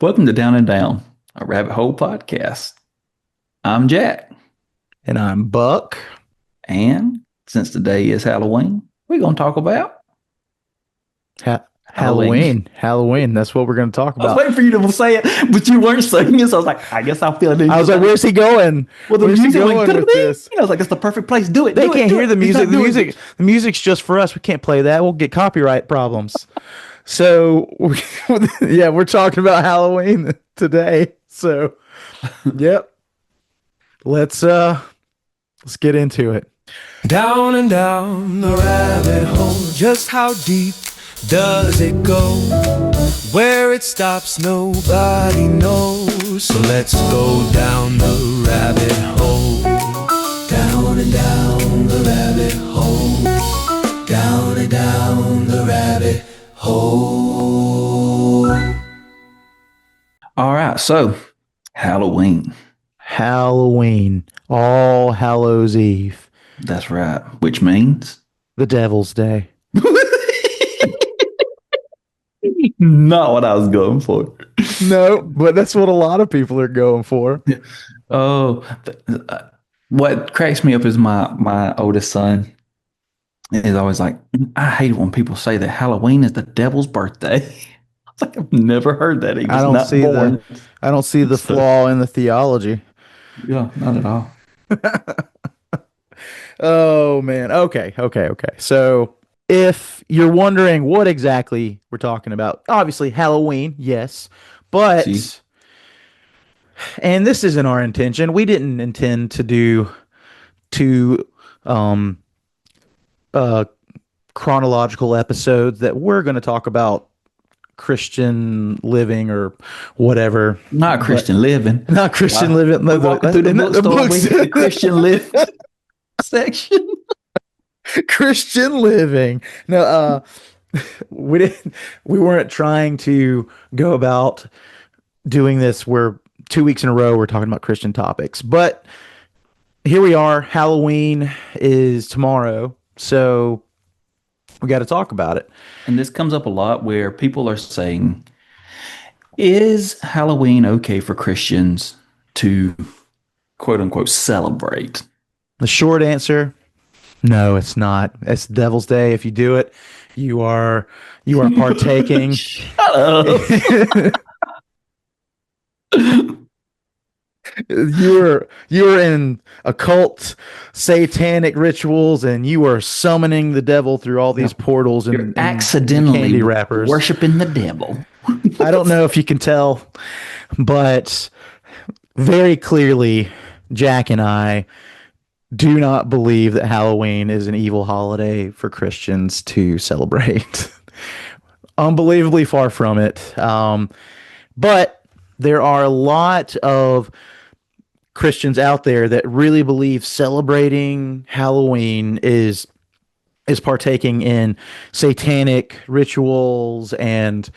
Welcome to Down and Down, a rabbit hole podcast. I'm Jack, And I'm Buck. and since today is Halloween, we're going to talk about Halloween. Halloween. That's what we're going to talk I was about. waiting for you to say it, but you weren't saying it, so I was like, I guess I'll feel it. I was like, where's he going? Well, the Where's he music going went with this? I was like, it's the perfect place. Do it. They do it, can't do hear it. the He's music. not doing it. The music's just for us. We can't play that. We'll get copyright problems. So, yeah, we're talking about Halloween today. So, yep. Let's get into it. Down and down the rabbit hole. Just how deep does it go? Where it stops, nobody knows. So let's go down the rabbit hole. Down and down the rabbit hole. Down and down the rabbit hole. All right, so Halloween. Halloween. All Hallows Eve. That's right, which means The Devil's Day. not what I was going for. No, but that's what a lot of people are going for. Oh, what cracks me up is my oldest son is always like, I hate it when people say that Halloween is the devil's birthday. I was like, I've never heard that. He was I don't not see born. I don't see the So- flaw in the theology. Yeah, not at all. Oh man. Okay. So if you're wondering what exactly we're talking about, obviously Halloween, yes. But See? and this isn't our intention. We didn't intend to do two chronological episodes that we're going to talk about Christian living or whatever. Not Christian living. Not Christian Wow. living. We're walking through the Isn't that bookstore, we hit the books? Christian living section. Christian living. No, we weren't trying to go about doing this where 2 weeks in a row we're talking about Christian topics. But here we are. Halloween is tomorrow, so we got to talk about it. And this comes up a lot where people are saying, is Halloween okay for Christians to quote unquote celebrate? The short answer, no, it's not. It's Devil's Day. If you do it, you are partaking. Shut up. You're in occult satanic rituals and you are summoning the devil through all these portals You're and accidentally candy wrappers. worshiping the devil. I don't know if you can tell, but very clearly Jack and I do not believe that Halloween is an evil holiday for Christians to celebrate. Unbelievably far from it. But there are a lot of Christians out there that really believe celebrating Halloween is partaking in satanic rituals and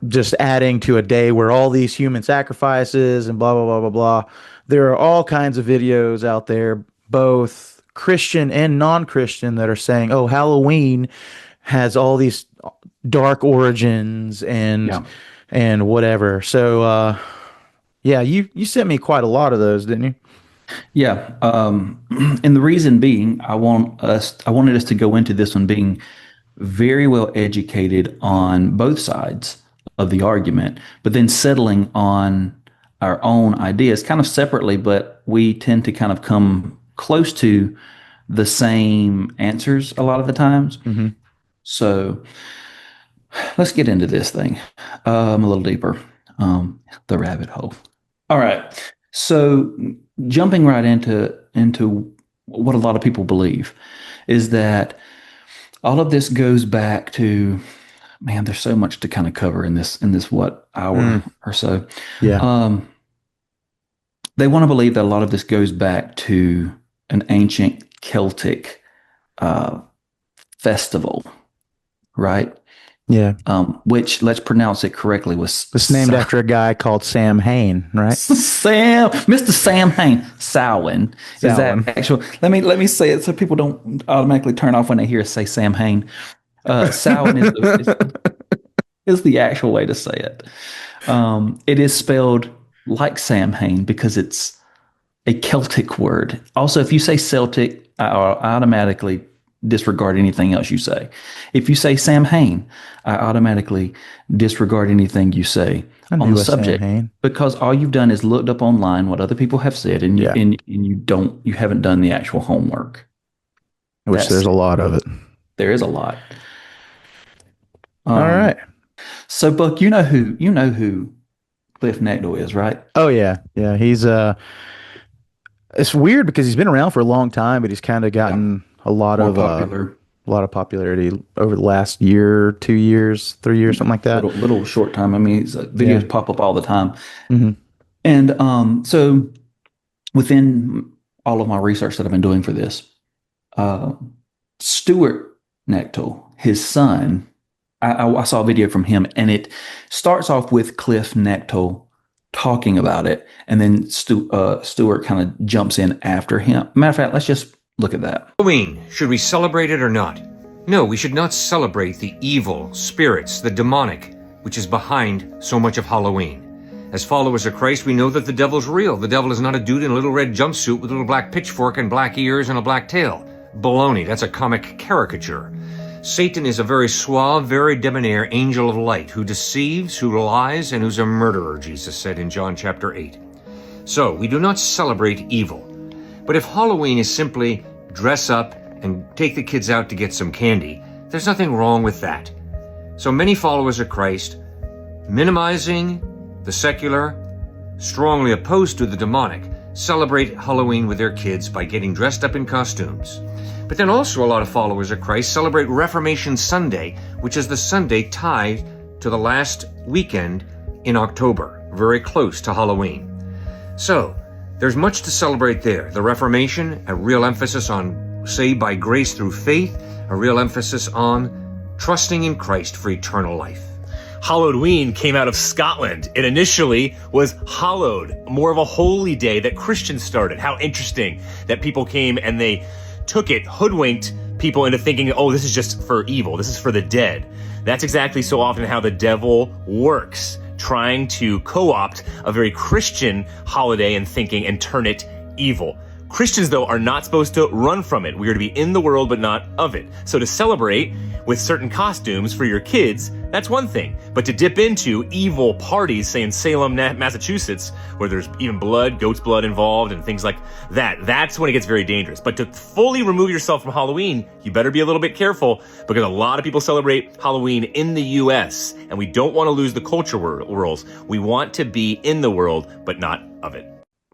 just adding to a day where all these human sacrifices and blah blah blah blah blah. There are all kinds of videos out there, both Christian and non-Christian, that are saying, "Oh, Halloween has all these dark origins and whatever." So yeah, you sent me quite a lot of those, didn't you? Yeah. And the reason being, I wanted us to go into this one being very well educated on both sides of the argument, but then settling on our own ideas kind of separately, but we tend to kind of come close to the same answers a lot of the times. Mm-hmm. So let's get into this thing a little deeper. The rabbit hole. All right. So jumping right into what a lot of people believe is that all of this goes back to, man, there's so much to kind of cover in this what hour or so. Yeah. They want to believe that a lot of this goes back to an ancient Celtic festival, right? Yeah. Which, let's pronounce it correctly, was It's named after a guy called Sam Hain, right? Mr. Sam Hain. Samhain. Is Samhain. that actual? Let me say it so people don't automatically turn off when they hear us say Sam Hain. Samhain is is the actual way to say it. It is spelled like Samhain because it's a Celtic word. Also, if you say Celtic, I automatically disregard anything else you say. If you say Samhain, I automatically disregard anything you say I on knew the a subject Samhain. because all you've done is looked up online what other people have said, and Yeah. you haven't done the actual homework. Which That's there's a lot of it. There is a lot. All right. So Buck, you know who Cliff Necdal is, right? Oh yeah. Yeah. He's it's weird because he's been around for a long time, but he's kind of gotten a lot More of popular, a lot of popularity over the last year, 2 years, 3 years, something like that. little short time. I mean, videos Yeah. pop up all the time, hmm and so within all of my research that I've been doing for this, uh, Stuart Nectal, his son, I saw a video from him, and it starts off with Cliff Nectal talking about it, and then Stuart kind of jumps in after him. Matter of fact, let's just look at that. Halloween, should we celebrate it or not? No, we should not celebrate the evil, spirits, the demonic, which is behind so much of Halloween. As followers of Christ, we know that the devil's real. The devil is not a dude in a little red jumpsuit with a little black pitchfork and black ears and a black tail. Baloney, that's a comic caricature. Satan is a very suave, very debonair angel of light who deceives, who lies, and who's a murderer, Jesus said in John chapter 8. So, we do not celebrate evil. But if Halloween is simply dress up and take the kids out to get some candy, there's nothing wrong with that. So many followers of Christ, minimizing the secular, strongly opposed to the demonic, celebrate Halloween with their kids by getting dressed up in costumes. But then also a lot of followers of Christ celebrate Reformation Sunday, which is the Sunday tied to the last weekend in October, very close to Halloween. So, there's much to celebrate there. The Reformation, a real emphasis on saved by grace through faith, a real emphasis on trusting in Christ for eternal life. Halloween came out of Scotland. It initially was hallowed, more of a holy day that Christians started. How interesting that people came and they took it, hoodwinked people into thinking, oh, this is just for evil. This is for the dead. That's exactly so often how the devil works, trying to co-opt a very Christian holiday and thinking and turn it evil. Christians, though, are not supposed to run from it. We are to be in the world, but not of it. So to celebrate with certain costumes for your kids, that's one thing. But to dip into evil parties, say in Salem, Massachusetts, where there's even blood, goat's blood involved and things like that, that's when it gets very dangerous. But to fully remove yourself from Halloween, you better be a little bit careful because a lot of people celebrate Halloween in the U.S. and we don't want to lose the culture rules. We want to be in the world, but not of it.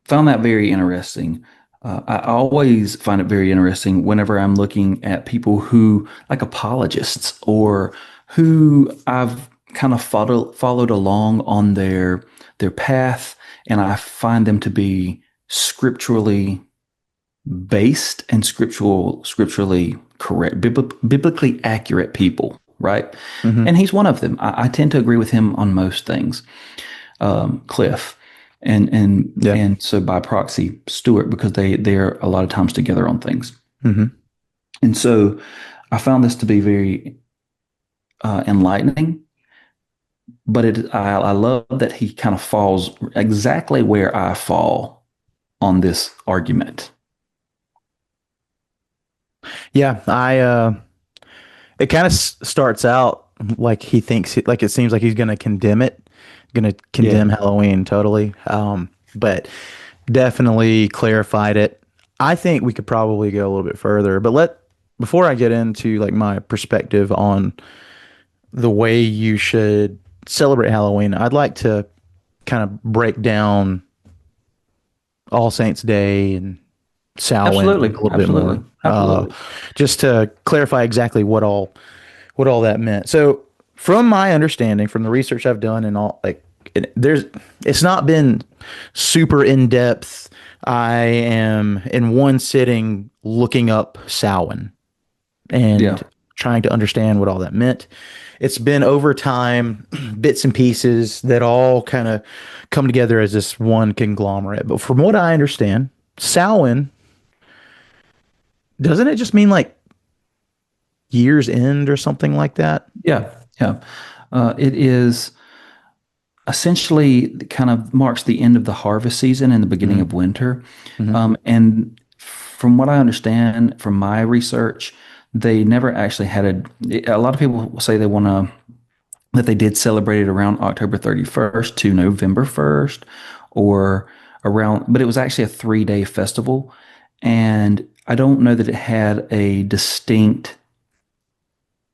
Found that very interesting. I always find it very interesting whenever I'm looking at people who, like apologists, or who I've kind of followed along on their path, and I find them to be scripturally based and scripturally correct, biblically accurate people, right? Mhm. And he's one of them. I tend to agree with him on most things. Cliff. Yeah. And so by proxy, Stuart, because they're a lot of times together on things. hmm And so I found this to be very enlightening, but I love that he kind of falls exactly where I fall on this argument. Yeah, it kind of starts out like he thinks, like it seems like he's going to condemn it, going to condemn Halloween totally. But definitely clarified it. I think we could probably go a little bit further, but before I get into like my perspective on the way you should celebrate Halloween, I'd like to kind of break down All Saints Day and Samhain Absolutely. a little bit more, Absolutely. just to clarify exactly what all that meant. So, from my understanding, from the research I've done, and all, like it's not been super in depth. I am in one sitting looking up Samhain and trying to understand what all that meant. It's been over time, bits and pieces that all kind of come together as this one conglomerate. But from what I understand, Samhain, doesn't it just mean like year's end or something like that? Yeah. It is essentially kind of marks the end of the harvest season and the beginning of winter. And from what I understand from my research, they never actually had a lot of people say they want to, that they did celebrate it around October 31st to November 1st or around, but it was actually a 3-day festival. And I don't know that it had a distinct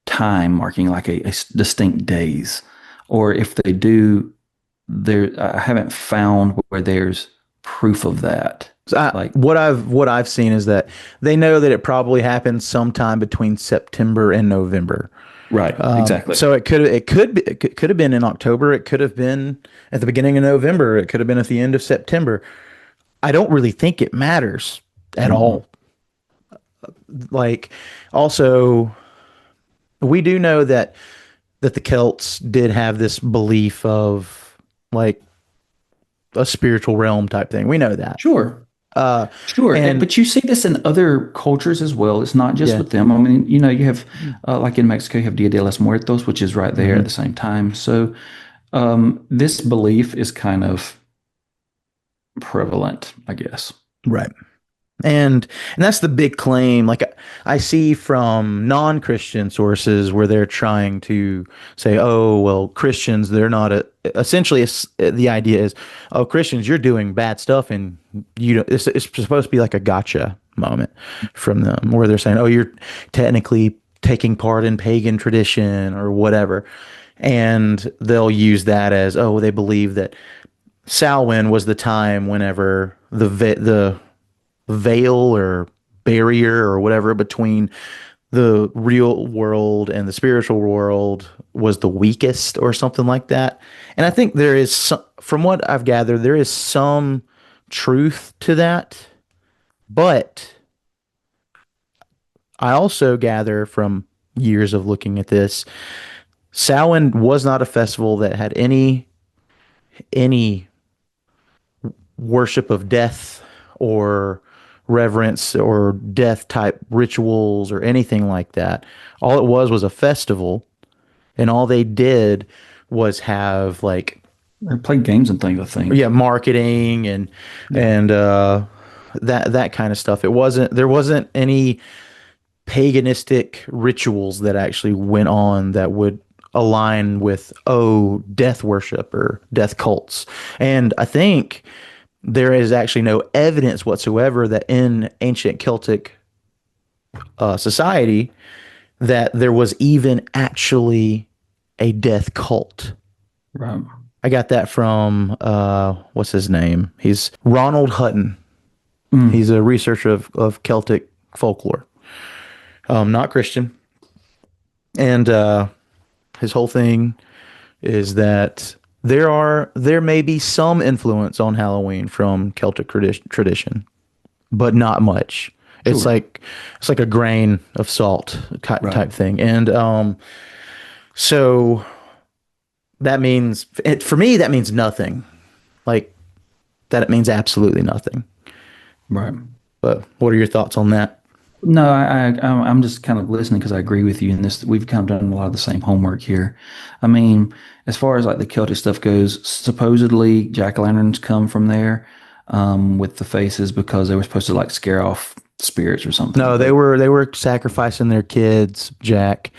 time marking, like a distinct days, or if they do, I haven't found where there's proof of that. Like what I've seen is that they know that it probably happened sometime between September and November. right, exactly. So it could have been in October. It could have been at the beginning of November. It could have been at the end of September. I don't really think it matters at all. Like, also, we do know that the Celts did have this belief of like a spiritual realm type thing. We know that. Sure. Sure. and- But you see this in other cultures as well. It's not just Yeah. with them. I mean, you have, like in Mexico, you have Dia de los Muertos, which is right there at the same time. So this belief is kind of prevalent, I guess. Right. And that's the big claim. Like, I see from non-Christian sources where they're trying to say, oh, well, Christians, they're not essentially the idea is, oh, Christians, you're doing bad stuff, and it's supposed to be like a gotcha moment from them where they're saying, oh, you're technically taking part in pagan tradition or whatever. And they'll use that as, oh, they believe that Samhain was the time whenever the veil or barrier or whatever between the real world and the spiritual world was the weakest or something like that. And I think there is some, from what I've gathered, there is some truth to that. But I also gather from years of looking at this, Samhain was not a festival that had any worship of death or reverence or death type rituals or anything like that. All it was a festival, and all they did was have like They played games and things, I think. marketing and that kind of stuff. There wasn't any paganistic rituals that actually went on that would align with death worship or death cults. And I think there is actually no evidence whatsoever that in ancient Celtic society that there was even actually a death cult. Right. I got that from what's his name? He's Ronald Hutton. He's a researcher of Celtic folklore, not Christian. And his whole thing is that there may be some influence on Halloween from Celtic tradition, but not much. It's like a grain of salt type thing. And so that means for me that means nothing. Like, that it means absolutely nothing. Right. But what are your thoughts on that? No, I'm just kind of listening because I agree with you in this. We've kind of done a lot of the same homework here. I mean, as far as like the Celtic stuff goes, supposedly jack-o'-lanterns come from there with the faces because they were supposed to like scare off spirits or something. No, they were sacrificing their kids, Jack.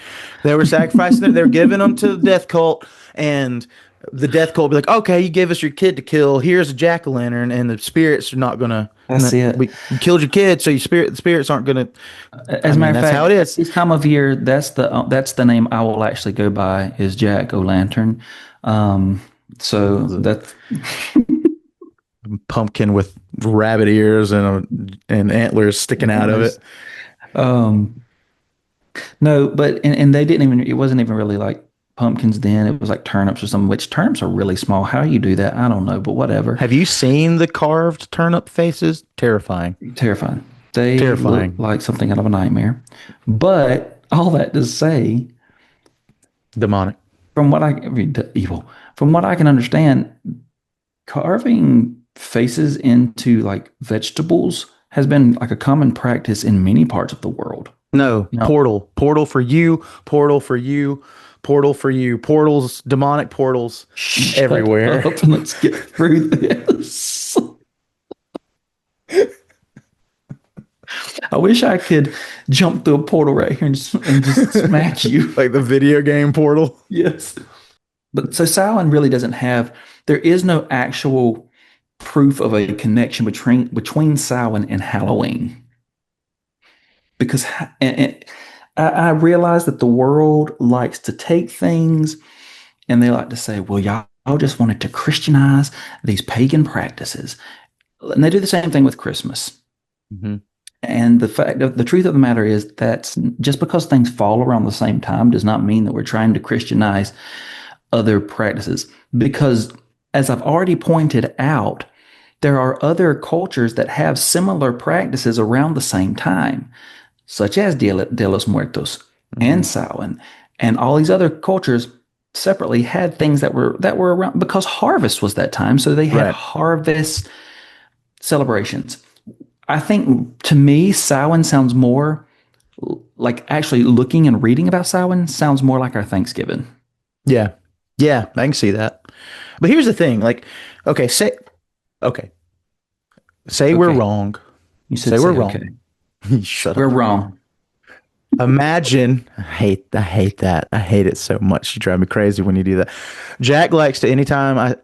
They were sacrificing they were giving them to the death cult, and the death cult would be like, okay, you gave us your kid to kill. Here's a jack-o'-lantern, and the spirits are not gonna. That's it. We killed your kid, so the spirits aren't gonna. As a matter of that's fact, how it is. this time of year, that's the name I will actually go by is Jack O'Lantern. So that's Pumpkin with rabbit ears and antlers sticking out of it. No, but and they didn't even. It wasn't even really like pumpkins then. It was like turnips or something. Which turnips are really small. How do you do that? I don't know, but whatever. Have you seen the carved turnip faces? Terrifying. Terrifying. They Terrifying. look like something out of a nightmare. But all that to say, Demonic. from what I mean, evil. From what I can understand, carving faces into like vegetables has been like a common practice in many parts of the world. No, portal for you, portal for you, portal for you. Portals, demonic portals everywhere. Shut up and let's get through this. I wish I could jump through a portal right here and just smack you. Like the video game portal. Yes. But so Samhain really doesn't have, there is no actual proof of a connection between Samhain and Halloween. Because I realize that the world likes to take things and they like to say, well, y'all just wanted to Christianize these pagan practices. And they do the same thing with Christmas. Mm-hmm. And the truth of the matter is that just because things fall around the same time does not mean that we're trying to Christianize other practices. Because as I've already pointed out, there are other cultures that have similar practices around the same time, such as Dia de los Muertos and Samhain, and all these other cultures separately had things that were around because harvest was that time, so they had harvest celebrations. I think to me, Samhain sounds more like actually looking and reading about Samhain sounds more like our Thanksgiving. Yeah. Yeah, I can see that. But here's the thing, like, say we're wrong. You said say we're wrong. Okay. Shut up. We're wrong. Imagine, I hate that. I hate it so much. You drive me crazy when you do that. Jack likes to anytime I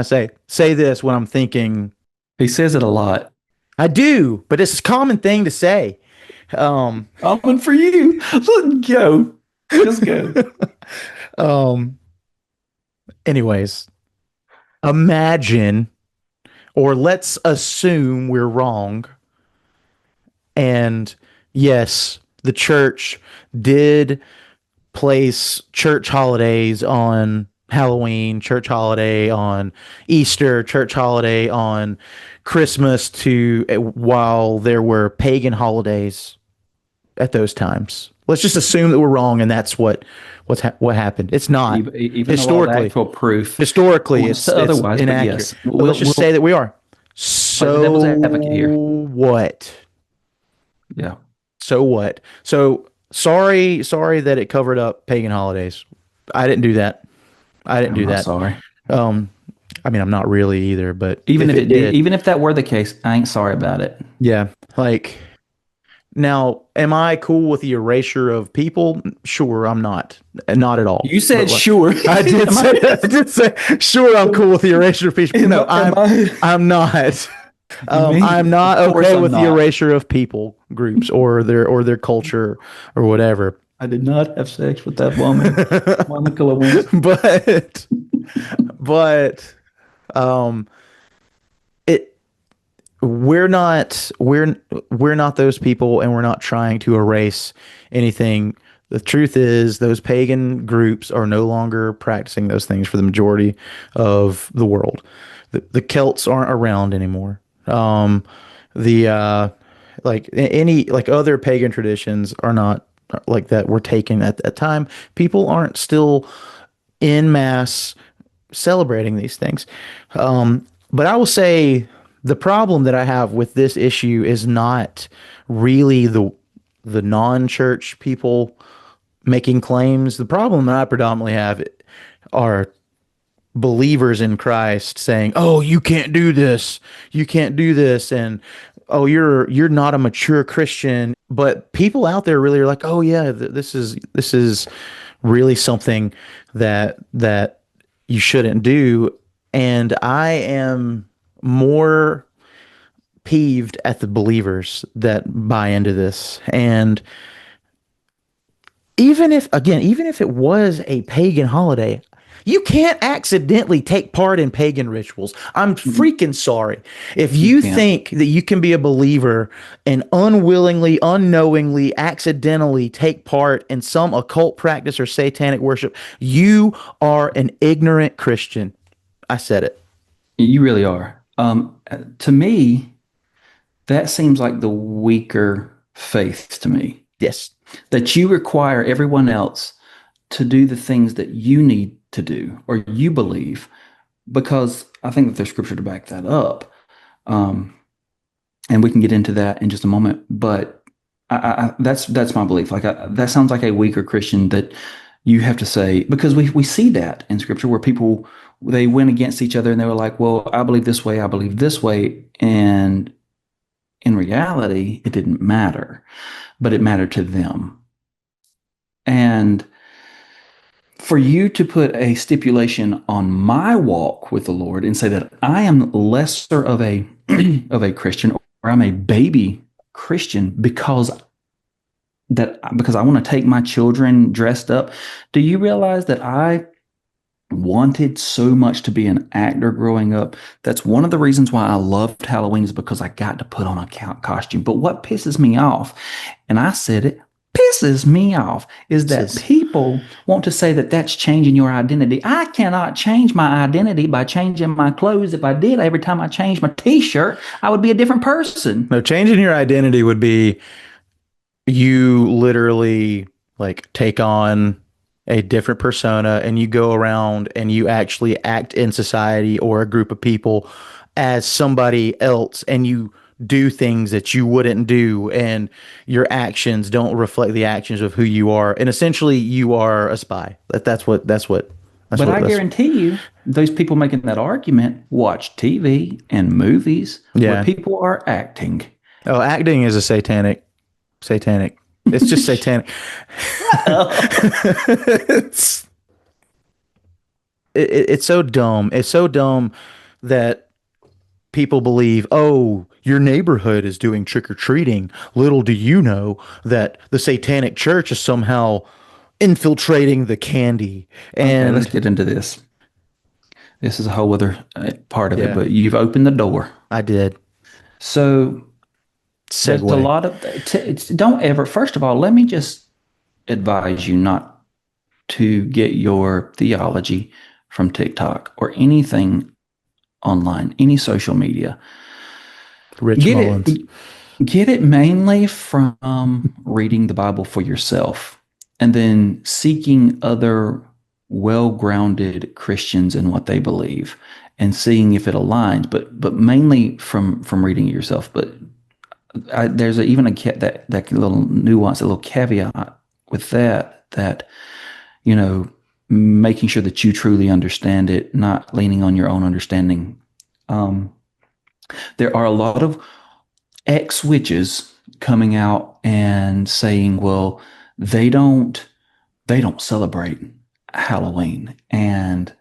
say this when I'm thinking. He says it a lot. I do, but it's a common thing to say. Common for you. Look, go. Just go. Anyways, imagine, or let's assume we're wrong. And yes, the church did place church holidays on Halloween, church holiday on Easter, church holiday on Christmas while there were pagan holidays at those times. Let's just assume that we're wrong, and that's what happened. It's not. Even historically, actual proof. Historically, it's otherwise inaccurate. yes. But let's just say that we are. So devil's advocate here. What? Yeah. So what? So sorry that it covered up pagan holidays. I didn't do that. I'm not sorry. I mean, I'm not really either, but even if that were the case, I ain't sorry about it. Yeah. Like, now, am I cool with the erasure of people? Sure, I'm not. Not at all. You said sure. I did say sure. I'm cool with the erasure of people. No, I'm not. I'm not okay with the erasure of people groups or their culture or whatever. I did not have sex with that woman. Monica Lewinsky. but we're not those people, and we're not trying to erase anything. The truth is, those pagan groups are no longer practicing those things for the majority of the world. The Celts aren't around anymore. Like other pagan traditions are not like that were taken at that time. People aren't still en masse celebrating these things. But I will say the problem that I have with this issue is not really the non-church people making claims. The problem that I predominantly have are believers in Christ saying, "Oh, you can't do this. You can't do this," and "Oh, you're not a mature Christian." But people out there really are like, "Oh yeah, this is really something that you shouldn't do." And I am more peeved at the believers that buy into this. And even if it was a pagan holiday, you can't accidentally take part in pagan rituals. I'm freaking sorry. If you think that you can be a believer and unwillingly, unknowingly, accidentally take part in some occult practice or satanic worship, you are an ignorant Christian. I said it. You really are. To me, that seems like the weaker faith to me. Yes. That you require everyone else to do the things that you need to do or you believe, because I think that there's scripture to back that up. And we can get into that in just a moment. But that's my belief. That sounds like a weaker Christian that you have to say, because we see that in scripture where people, they went against each other and they were like, well, I believe this way, I believe this way. And in reality, it didn't matter, but it mattered to them. And for you to put a stipulation on my walk with the Lord and say that I am lesser of a of a Christian, or I'm a baby Christian because I want to take my children dressed up. Do you realize that I wanted so much to be an actor growing up? That's one of the reasons why I loved Halloween, is because I got to put on a costume. But what pisses me off, and I said it, pisses me off, is that people want to say that that's changing your identity. I cannot change my identity by changing my clothes. If I did, every time I changed my t-shirt, I would be a different person. No, changing your identity would be you literally like take on a different persona and you go around and you actually act in society or a group of people as somebody else, and you do things that you wouldn't do, and your actions don't reflect the actions of who you are, and essentially you are a spy. But I guarantee you, those people making that argument watch TV and movies where people are acting. Oh, acting is a satanic. It's just satanic. It's so dumb. It's so dumb that people believe, oh, your neighborhood is doing trick-or-treating. Little do you know that the satanic church is somehow infiltrating the candy. And okay, let's get into this. This is a whole other part of it, but you've opened the door. I did. So there's a lot of don't ever, first of all, let me just advise you not to get your theology from TikTok or anything online, any social media. Get it mainly from reading the Bible for yourself, and then seeking other well-grounded Christians in what they believe and seeing if it aligns, but mainly from reading it yourself. But there's even that little nuance, a little caveat with that, you know, making sure that you truly understand it, not leaning on your own understanding. There are a lot of ex-witches coming out and saying, well, they don't celebrate Halloween. And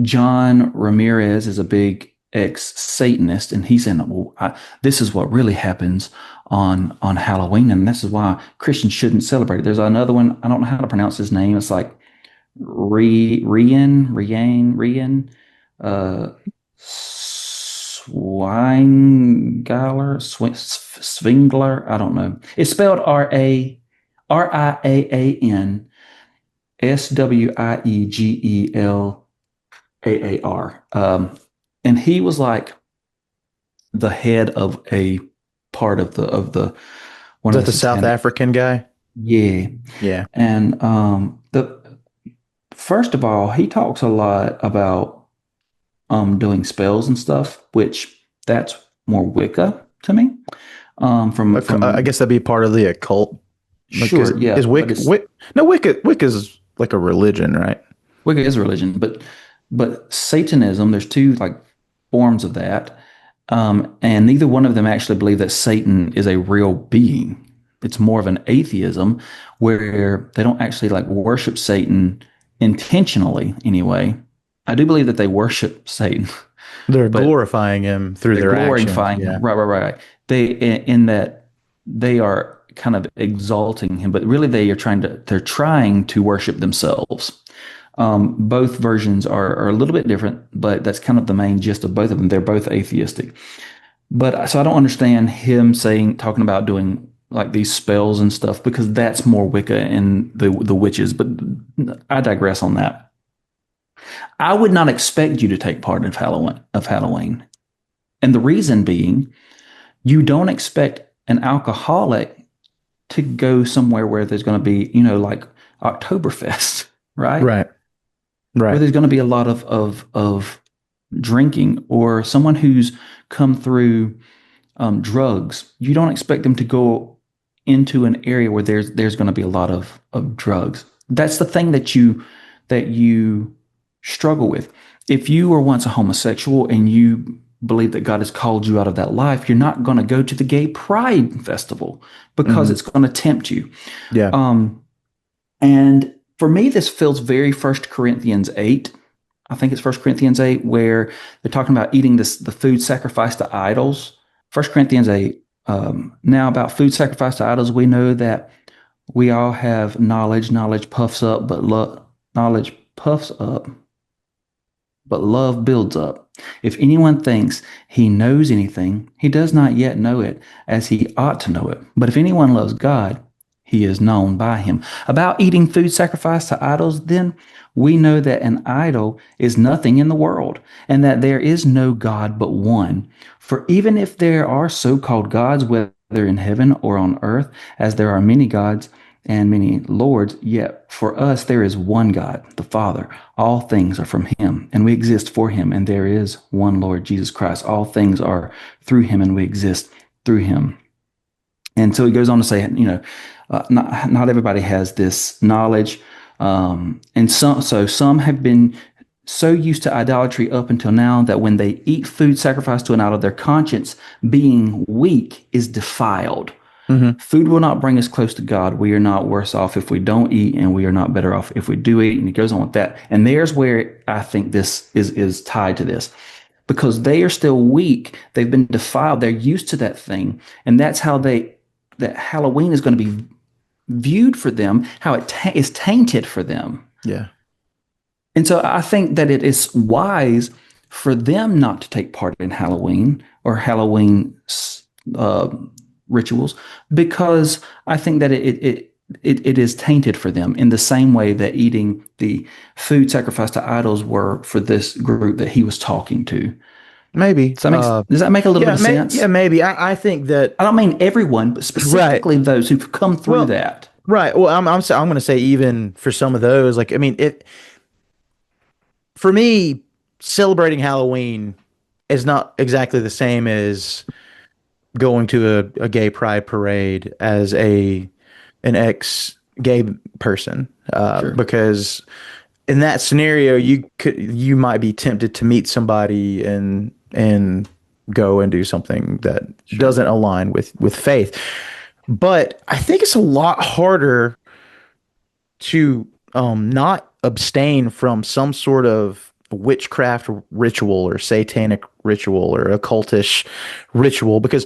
John Ramirez is a big ex-Satanist, and he's saying, well, this is what really happens on Halloween, and this is why Christians shouldn't celebrate it. There's another one, I don't know how to pronounce his name. It's like Rian, Swingler. I don't know. It's spelled Riaan Swegeelaar. And he was like the head of a part of the one of the South African guy. Yeah. And first of all, he talks a lot about doing spells and stuff, which that's more Wicca to me. From I guess that'd be part of the occult. Sure, yeah. Is Wicca is like a religion, right? Wicca is a religion, but Satanism, there's two like forms of that. And neither one of them actually believe that Satan is a real being. It's more of an atheism where they don't actually like worship Satan intentionally anyway. I do believe that they worship Satan. They're glorifying him through their glorifying actions. Him. Right. In that they are kind of exalting him, but really they're trying to worship themselves. Both versions are a little bit different, but that's kind of the main gist of both of them. They're both atheistic. But so I don't understand him talking about doing like these spells and stuff, because that's more Wicca and the witches. But I digress on that. I would not expect you to take part of Halloween. And the reason being, you don't expect an alcoholic to go somewhere where there's going to be, like Oktoberfest, right? Right. Where there's going to be a lot of drinking, or someone who's come through drugs. You don't expect them to go into an area where there's going to be a lot of drugs. That's the thing that you struggle with. If you were once a homosexual and you believe that God has called you out of that life, you're not going to go to the gay pride festival because it's going to tempt you. Yeah. And for me, this feels very 1 Corinthians 8. I think it's 1 Corinthians 8 where they're talking about eating the food sacrificed to idols. 1 Corinthians 8. Now about food sacrificed to idols, we know that we all have knowledge. Knowledge puffs up, but knowledge puffs up, but love builds up. If anyone thinks he knows anything, he does not yet know it as he ought to know it. But if anyone loves God, he is known by him. About eating food sacrificed to idols, then we know that an idol is nothing in the world, and that there is no God but one. For even if there are so-called gods, whether in heaven or on earth, as there are many gods and many lords, yet for us there is one God, the Father. All things are from him, and we exist for him, and there is one Lord, Jesus Christ. All things are through him, and we exist through him. And so he goes on to say, not everybody has this knowledge, and some have been so used to idolatry up until now that when they eat food sacrificed to an idol, their conscience, being weak, is defiled. Food will not bring us close to God. We are not worse off if we don't eat, and we are not better off if we do eat. And he goes on with that. And there's where I think this is tied to this, because they are still weak. They've been defiled. They're used to that thing, and that's how that Halloween is going to be viewed for them, how it is tainted for them. Yeah. And so I think that it is wise for them not to take part in Halloween or Halloween rituals, because I think that it is tainted for them in the same way that eating the food sacrificed to idols were for this group that he was talking to. Maybe. Does that make a little bit of sense? Yeah, maybe. I think that I don't mean everyone, but specifically those who've come through that. Right. Well, I'm going to say even for some of those, like, I mean, for me, celebrating Halloween is not exactly the same as going to a gay pride parade as an ex-gay person, Sure. because in that scenario, you might be tempted to meet somebody and go and do something that doesn't align with faith. But I think it's a lot harder to not abstain from some sort of witchcraft ritual or satanic ritual or occultish ritual, because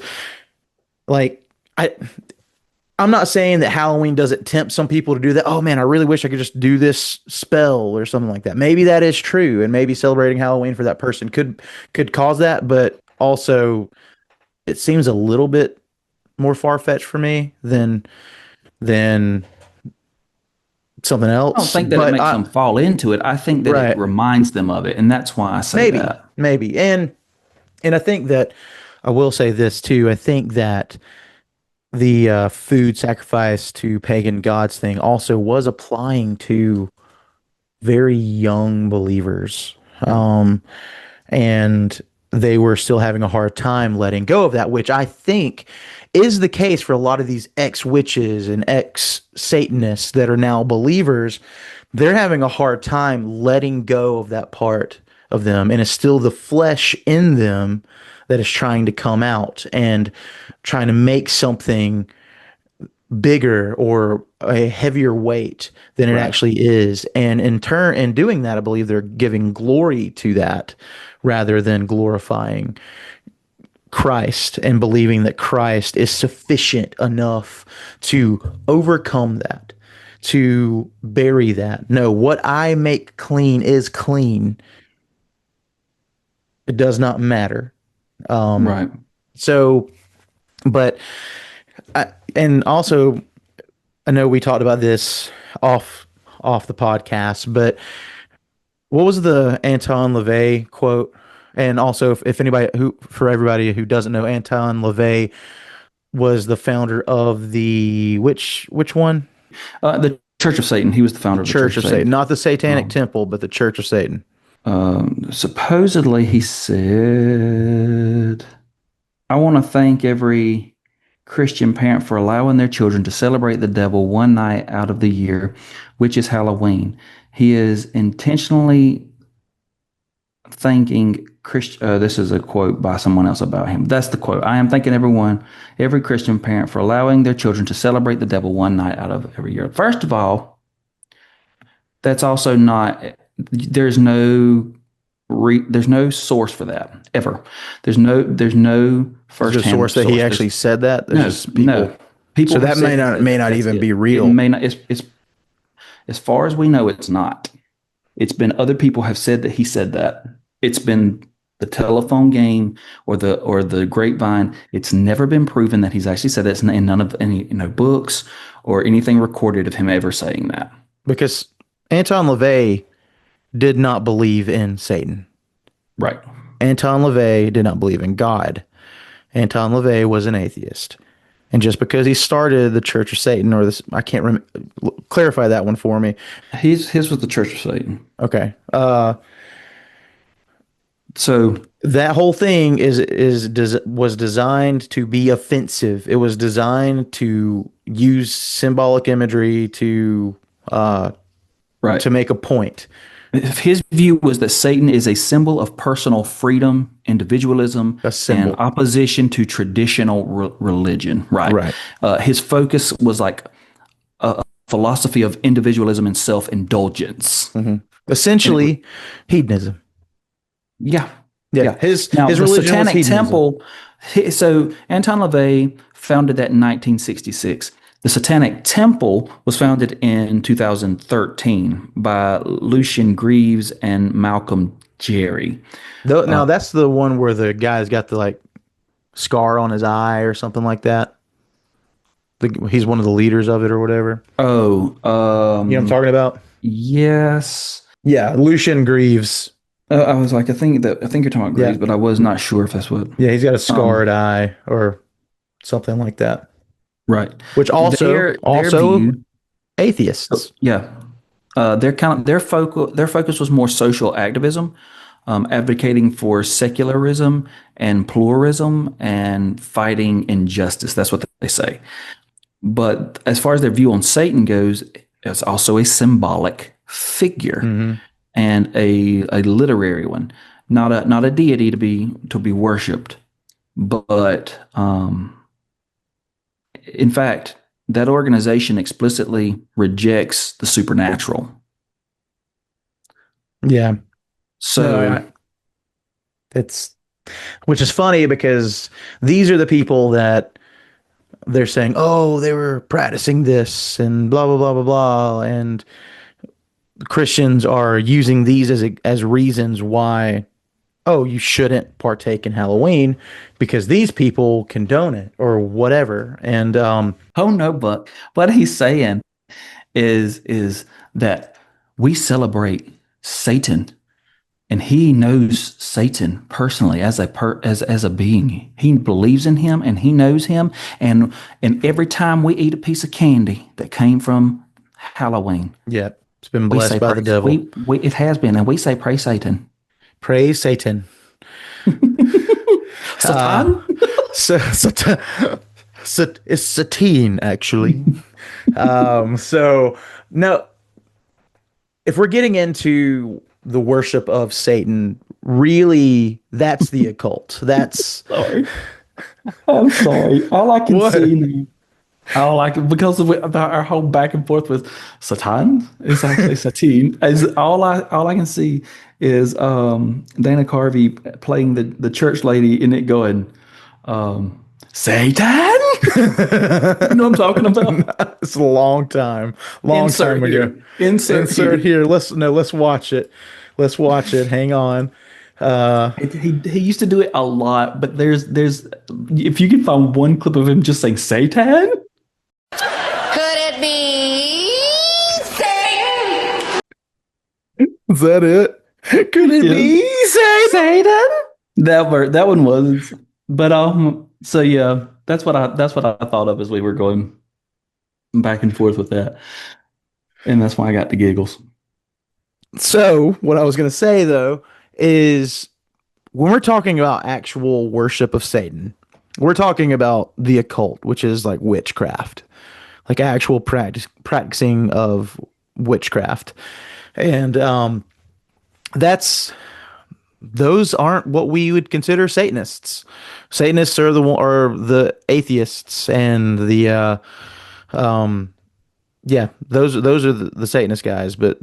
like I'm not saying that Halloween doesn't tempt some people to do that. Oh man, I really wish I could just do this spell or something like that. Maybe that is true, and maybe celebrating Halloween for that person could cause that, but also it seems a little bit more far-fetched for me than something else. I don't think that it makes them fall into it. I think that it reminds them of it, and that's why I say that. Maybe. And I think that I will say this too. I think that the food sacrifice to pagan gods thing also was applying to very young believers. And they were still having a hard time letting go of that, which I think is the case for a lot of these ex-witches and ex-Satanists that are now believers. They're having a hard time letting go of that part of them, and it's still the flesh in them that is trying to come out and trying to make something bigger or a heavier weight than it actually is. And in doing that, I believe they're giving glory to that rather than glorifying Christ and believing that Christ is sufficient enough to overcome that, to bury that. No, what I make clean is clean. It does not matter. Right. So, but, and also, I know we talked about this off the podcast, but what was the Anton LaVey quote? And also, if anybody for everybody who doesn't know, Anton LaVey was the founder of the which one? The Church of Satan. He was the founder of the Church of Satan, not the Satanic Temple, but the Church of Satan. Supposedly, he said, "I want to thank every Christian parent for allowing their children to celebrate the devil one night out of the year, which is Halloween. He is intentionally thanking Christian. This is a quote by someone else about him. That's the quote. I am thanking every Christian parent for allowing their children to celebrate the devil one night out of every year. First of all, that's also not. There's no source for that ever. There's no first There's a source that he actually said that. There's No, just people. no. People So have that said may not that's even it. be real. It may not. It's as far as we know, it's not. It's been other people have said that he said that. It's been the telephone game or the grapevine. It's never been proven that he's actually said that in none of any books or anything recorded of him ever saying that. Because Anton LaVey did not believe in Satan. Right. Anton LaVey did not believe in God. Anton LaVey was an atheist. And just because he started the Church of Satan, or this, I can't remember, clarify that one for me. His was the Church of Satan. Okay. So That whole thing was designed to be offensive. It was designed to use symbolic imagery to right. to make a point. His view was that Satan is a symbol of personal freedom, individualism, A symbol. and opposition to traditional religion. Right. Right. His focus was like a philosophy of individualism and self-indulgence. Essentially, hedonism. Yeah. Yeah. His Now, his the religion was Satanic hedonism. Temple. So Anton LaVey founded that in 1966. The Satanic Temple was founded in 2013 by Lucian Greaves and Malcolm Jerry. Now that's the one where the guy's got the scar on his eye or something like that. He's one of the leaders of it or whatever. Oh, You know what I'm talking about? yes. Yeah, Lucian Greaves. I was like, I think you're talking about Greaves, Yeah. but I was not sure if that's what. Yeah, he's got a scarred eye or something like that. Right. Which also Their view- atheists. Yeah. Their focus was more social activism, advocating for secularism and pluralism and fighting injustice. That's what they say. But as far as their view on Satan goes, it's also a symbolic figure and a literary one, not a deity to be worshipped, but in fact, that organization explicitly rejects the supernatural. Yeah. So It's which is funny because these are the people that they're saying, oh, they were practicing this and blah blah blah blah blah, and Christians are using these as reasons why, oh, you shouldn't partake in Halloween because these people condone it or whatever. And oh no, but what he's saying is that we celebrate Satan, and he knows Satan personally as a being. He believes in him and he knows him, and every time we eat a piece of candy that came from Halloween, yeah, it's been we blessed say by the praise- devil. it has been, and we say praise Satan. Praise Satan. Satan? So it's Satine actually. So no, if we're getting into the worship of Satan, really, that's the occult. That's Sorry. I'm sorry. All I can What? see now, because of about our whole back and forth with Satan, it's actually Satine. Is all I can see is Dana Carvey playing the church lady in it going, Satan? You know what I'm talking about? it's a long time Insert ago. here. Insert here. here. Let's watch it. Let's watch it. Hang on. He used to do it a lot, but there's if you can find one clip of him just saying Satan, Could it be Satan? Is that it? Could it be Satan? that one was. But so yeah, that's what I thought of as we were going back and forth with that, and that's why I got the giggles. So, what I was going to say though is when we're talking about actual worship of Satan, We're talking about the occult, which is like witchcraft, like actual practicing of witchcraft. And that's those aren't what we would consider Satanists. Satanists are the atheists and the yeah, those are the Satanist guys, but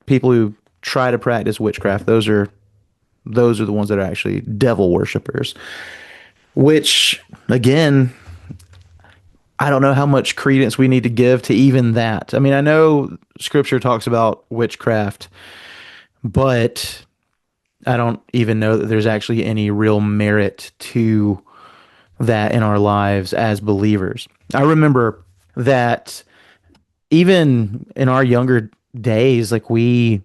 people who try to practice witchcraft, those are the ones that are actually devil worshippers. Which again, I don't know how much credence we need to give to even that. I mean, I know scripture talks about witchcraft, but I don't even know that there's actually any real merit to that in our lives as believers. I remember that even in our younger days, like we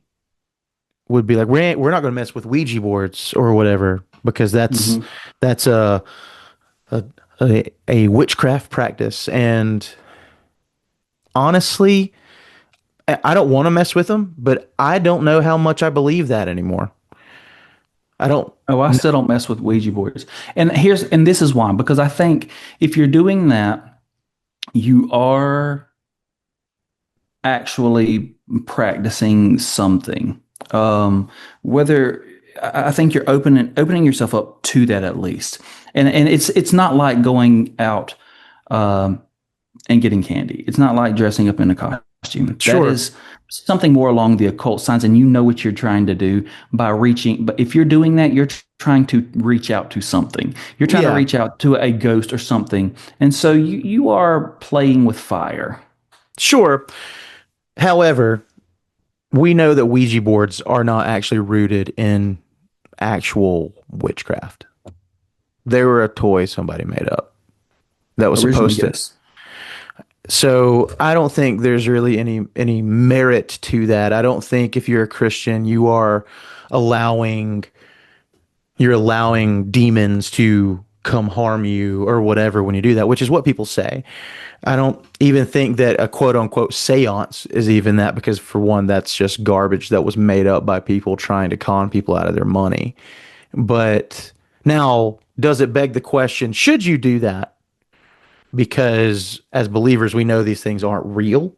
would be like, we're not going to mess with Ouija boards or whatever because that's a, a witchcraft practice. And honestly, I don't want to mess with them, but I don't know how much I believe that anymore. I don't. Oh, I still don't mess with Ouija boards. And this is why, because I think if you're doing that, you are actually practicing something. Whether I think you're opening yourself up to that at least. And it's not like going out and getting candy. It's not like dressing up in a costume. Sure. That is something more along the occult signs, and you know what you're trying to do by reaching. But if you're doing that, you're trying to reach out to something. You're trying to reach out to a ghost or something, and so you are playing with fire. Sure. However, we know that Ouija boards are not actually rooted in actual witchcraft. They were a toy somebody made up that was supposed to. Yes. So I don't think there's really any merit to that. I don't think if you're a Christian, you're allowing demons to come harm you or whatever when you do that, which is what people say. I don't even think that a quote unquote seance is even that, because for one, that's just garbage that was made up by people trying to con people out of their money. But now, does it beg the question, should you do that? Because as believers, we know these things aren't real.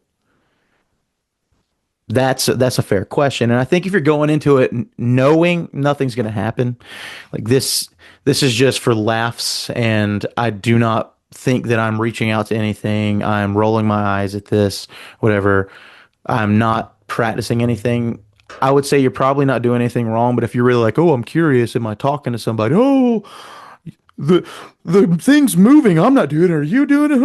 That's a fair question. And I think if you're going into it knowing nothing's going to happen, like this is just for laughs, and I do not think that I'm reaching out to anything. I'm rolling my eyes at this, whatever. I'm not practicing anything. I would say you're probably not doing anything wrong, but if you're really like, oh, I'm curious, am I talking to somebody? Oh, the thing's moving. I'm not doing it. Are you doing it?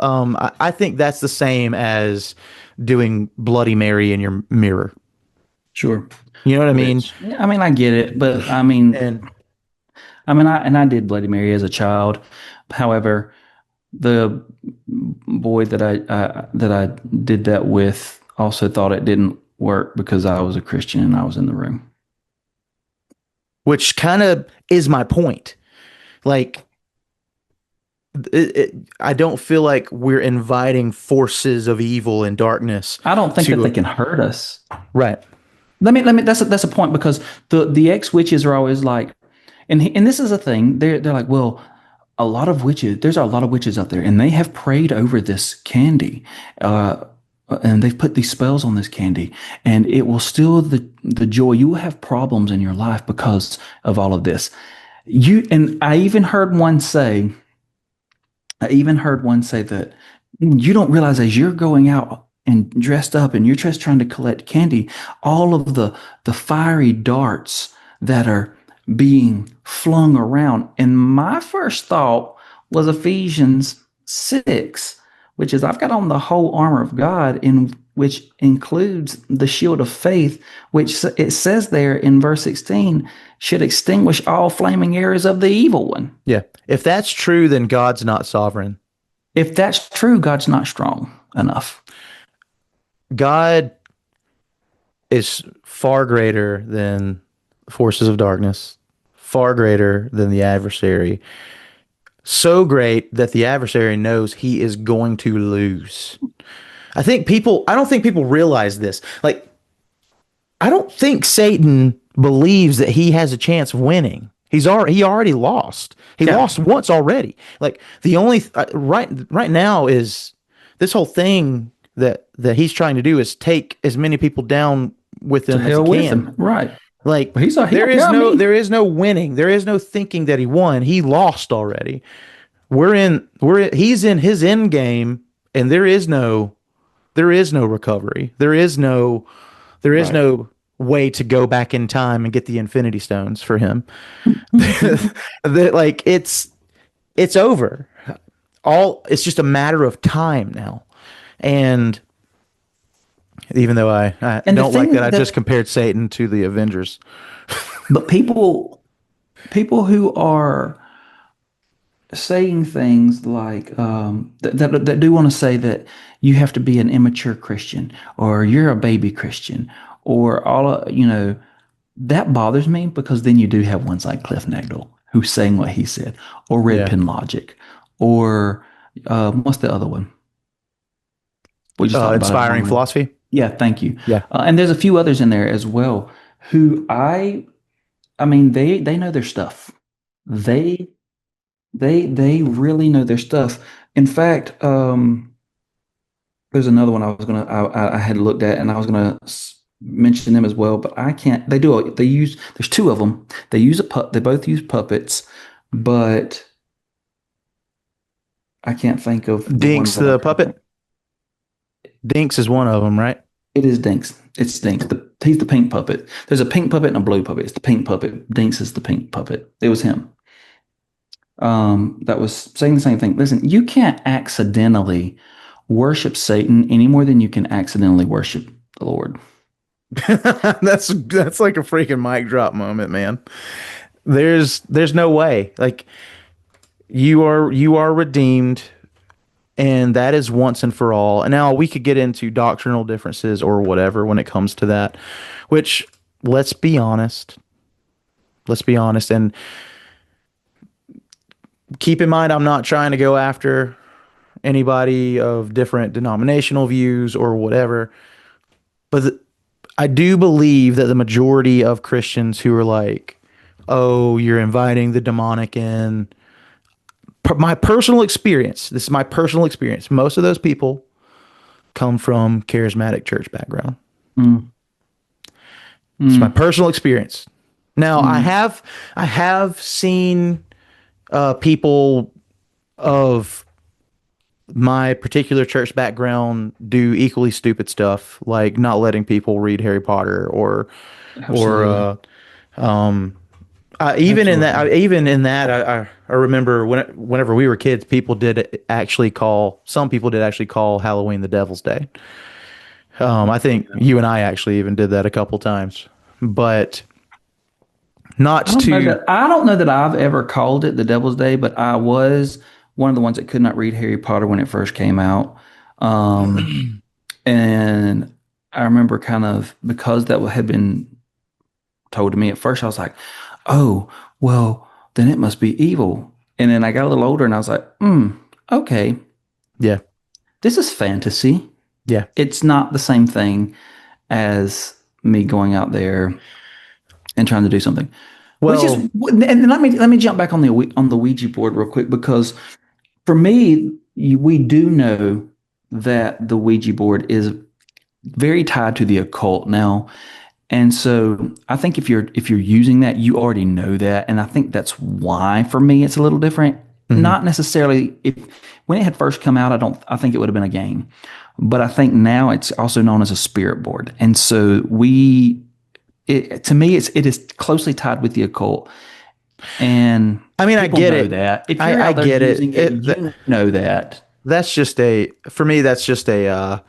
I think that's the same as doing Bloody Mary in your mirror. Sure. You know what I mean? I mean, I get it, but I did Bloody Mary as a child. However, the boy that I did that with also thought it didn't work because I was a Christian and I was in the room. Which kind of is my point. Like, I don't feel like we're inviting forces of evil and darkness. I don't think that they can hurt us. Right. Let me. That's a point, because the ex-witches are always like, and this is a thing. They're like, well, there's a lot of witches out there, and they have prayed over this candy, and they've put these spells on this candy, and it will steal the joy. You will have problems in your life because of all of this. I even heard one say that you don't realize, as you're going out and dressed up and you're just trying to collect candy, all of the fiery darts that are being flung around. And my first thought was Ephesians 6, which is, I've got on the whole armor of God, which includes the shield of faith, which it says there in verse 16, should extinguish all flaming arrows of the evil one. Yeah. If that's true, then God's not sovereign. If that's true, God's not strong enough. God is far greater than forces of darkness, far greater than the adversary. So great that the adversary knows he is going to lose. I don't think people realize this. Like, I don't think Satan believes that he has a chance of winning. He already lost. He Yeah. lost once already. Like the only right now is this whole thing that he's trying to do is take as many people down with To him as he hell with can. him. Right. Like Well, he's a there heel. is Yeah, I no mean- there is no winning. There is no thinking that he won. He lost already. He's in his end game, and there is no recovery. There is no way to go back in time and get the Infinity Stones for him. Like it's over. It's just a matter of time now. And even though I And the don't like thing that I that- just compared Satan to the Avengers. But people who are saying things like that do want to say that you have to be an immature Christian or you're a baby Christian or that bothers me because then you do have ones like Cliff Nagel who's saying what he said or Red Yeah. Pen Logic or what's the other one? We just talked about it. Inspiring philosophy. Yeah, thank you. Yeah. And there's a few others in there as well who I mean, they know their stuff. They really know their stuff. In fact, there's another one I had looked at and I was gonna mention them as well, but I can't. There's two of them. They both use puppets, but I can't think of Dinks one that the I- puppet. Dinks is one of them, right? It is Dinks. It's Dinks. He's the pink puppet. There's a pink puppet and a blue puppet. It's the pink puppet. Dinks is the pink puppet. It was him. That was saying the same thing. Listen, you can't accidentally worship Satan any more than you can accidentally worship the Lord. That's like a freaking mic drop moment, man. There's no way. Like you are redeemed, and that is once and for all. And now we could get into doctrinal differences or whatever when it comes to that, which let's be honest and keep in mind I'm not trying to go after anybody of different denominational views or whatever, but I do believe that the majority of Christians who are like, oh, you're inviting the demonic in. My personal experience, this is my personal experience. Most of those people come from charismatic church background. It's my personal experience. Now, I have seen people of my particular church background do equally stupid stuff, like not letting people read Harry Potter or even in that, I remember whenever we were kids, some people did actually call Halloween the Devil's Day. I think you and I actually even did that a couple times, but not to. I don't know that I've ever called it the Devil's Day, but I was one of the ones that could not read Harry Potter when it first came out. And I remember kind of because that had been told to me at first, I was like, oh, well, then it must be evil. And then I got a little older and I was like, okay. Yeah. This is fantasy. Yeah. It's not the same thing as me going out there and trying to do something. Well, And let me jump back on the Ouija board real quick, because for me, we do know that the Ouija board is very tied to the occult now. And so I think if you're using that, you already know that. And I think that's why for me it's a little different. Not necessarily when it had first come out, I think it would have been a game. But I think now it's also known as a spirit board. And so to me, it is closely tied with the occult. And I mean, I people get know it. that. If you're I out there get it. using you know that. That's just for me, that's just a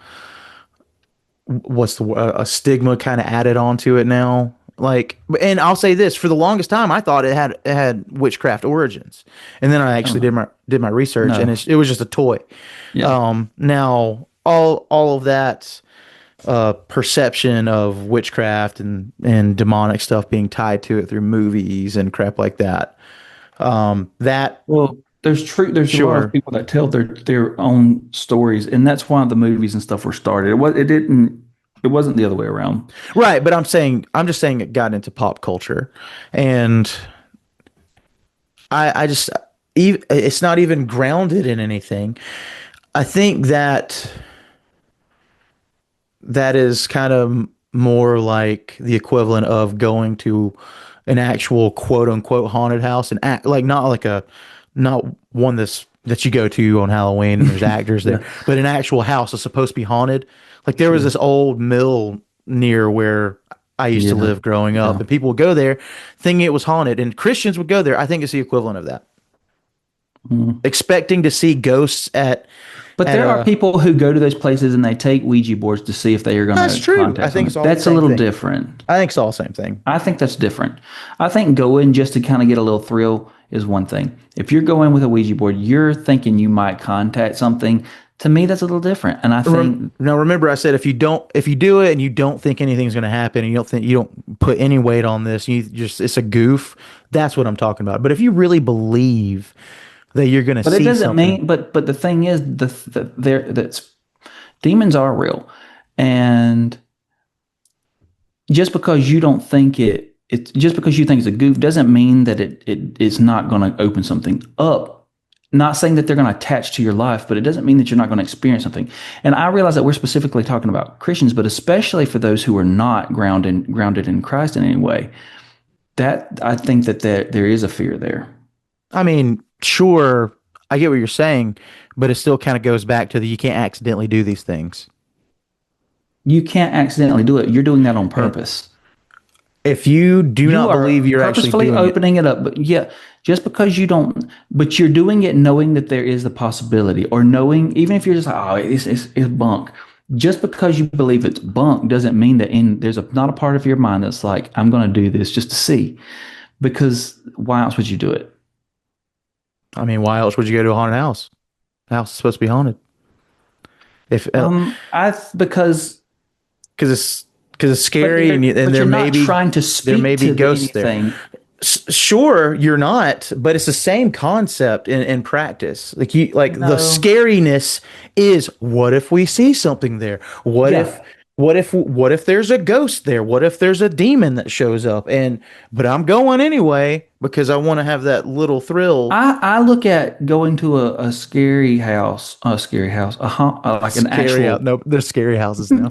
a stigma kind of added onto it now. Like, and I'll say this, for the longest time, I thought it had witchcraft origins. And then I actually did my research, and it was just a toy. Yeah. Now all of that perception of witchcraft and demonic stuff being tied to it through movies and crap like that. Well, there's a lot Sure. of people that tell their own stories, and that's why the movies and stuff were started. It wasn't the other way around. Right, but I'm just saying it got into pop culture, and I just it's not even grounded in anything. I think that that is kind of more like the equivalent of going to an actual quote unquote haunted house and act like not one that you go to on Halloween and there's actors there, but an actual house that's supposed to be haunted. Like there was this old mill near where I used to Yeah. live growing up, Yeah. and people would go there thinking it was haunted, and Christians would go there. I think it's the equivalent of that, expecting to see ghosts at. But at there a- are people who go to those places and they take Ouija boards to see if they are going That's to true. contact I think someone. it's all the That's a same little thing. different. I think it's all the same thing. I think that's different. I think going just to kind of get a little thrill is one thing. If you're going with a Ouija board, you're thinking you might contact something. To me, that's a little different. And I think Now remember, I said if you do it and you don't think anything's going to happen, and you don't put any weight on this, you just it's a goof. That's what I'm talking about. But if you really believe that you're going to But see it doesn't something, mean. But the thing is, that's demons are real, and just because you don't think it's just because you think it's a goof doesn't mean that it is not going to open something up. Not saying that they're going to attach to your life, but it doesn't mean that you're not going to experience something. And I realize that we're specifically talking about Christians, but especially for those who are not grounded in Christ in any way, that I think that there is a fear there. I mean, sure, I get what you're saying, but it still kind of goes back to the you can't accidentally do these things. You can't accidentally do it. You're doing that on purpose. If you do not are believe you're actually purposefully doing it, opening it up. But yeah, just because you don't, but you're doing it knowing that there is the possibility, or knowing, even if you're just like, oh, it's bunk. Just because you believe it's bunk doesn't mean that there's not a part of your mind that's like, I'm going to do this just to see. Because why else would you do it? I mean, why else would you go to a haunted house? The house is supposed to be haunted. If Because it's scary, and but there you're may not be trying to speak may be to ghosts there. anything. Sure, you're not, but it's the same concept in practice. Like the No. scariness is, what if we see something there? What Yeah. if there's a ghost there? What if there's a demon that shows up? But I'm going anyway because I want to have that little thrill. I look at going to a scary house, like an actual No, there's scary houses now.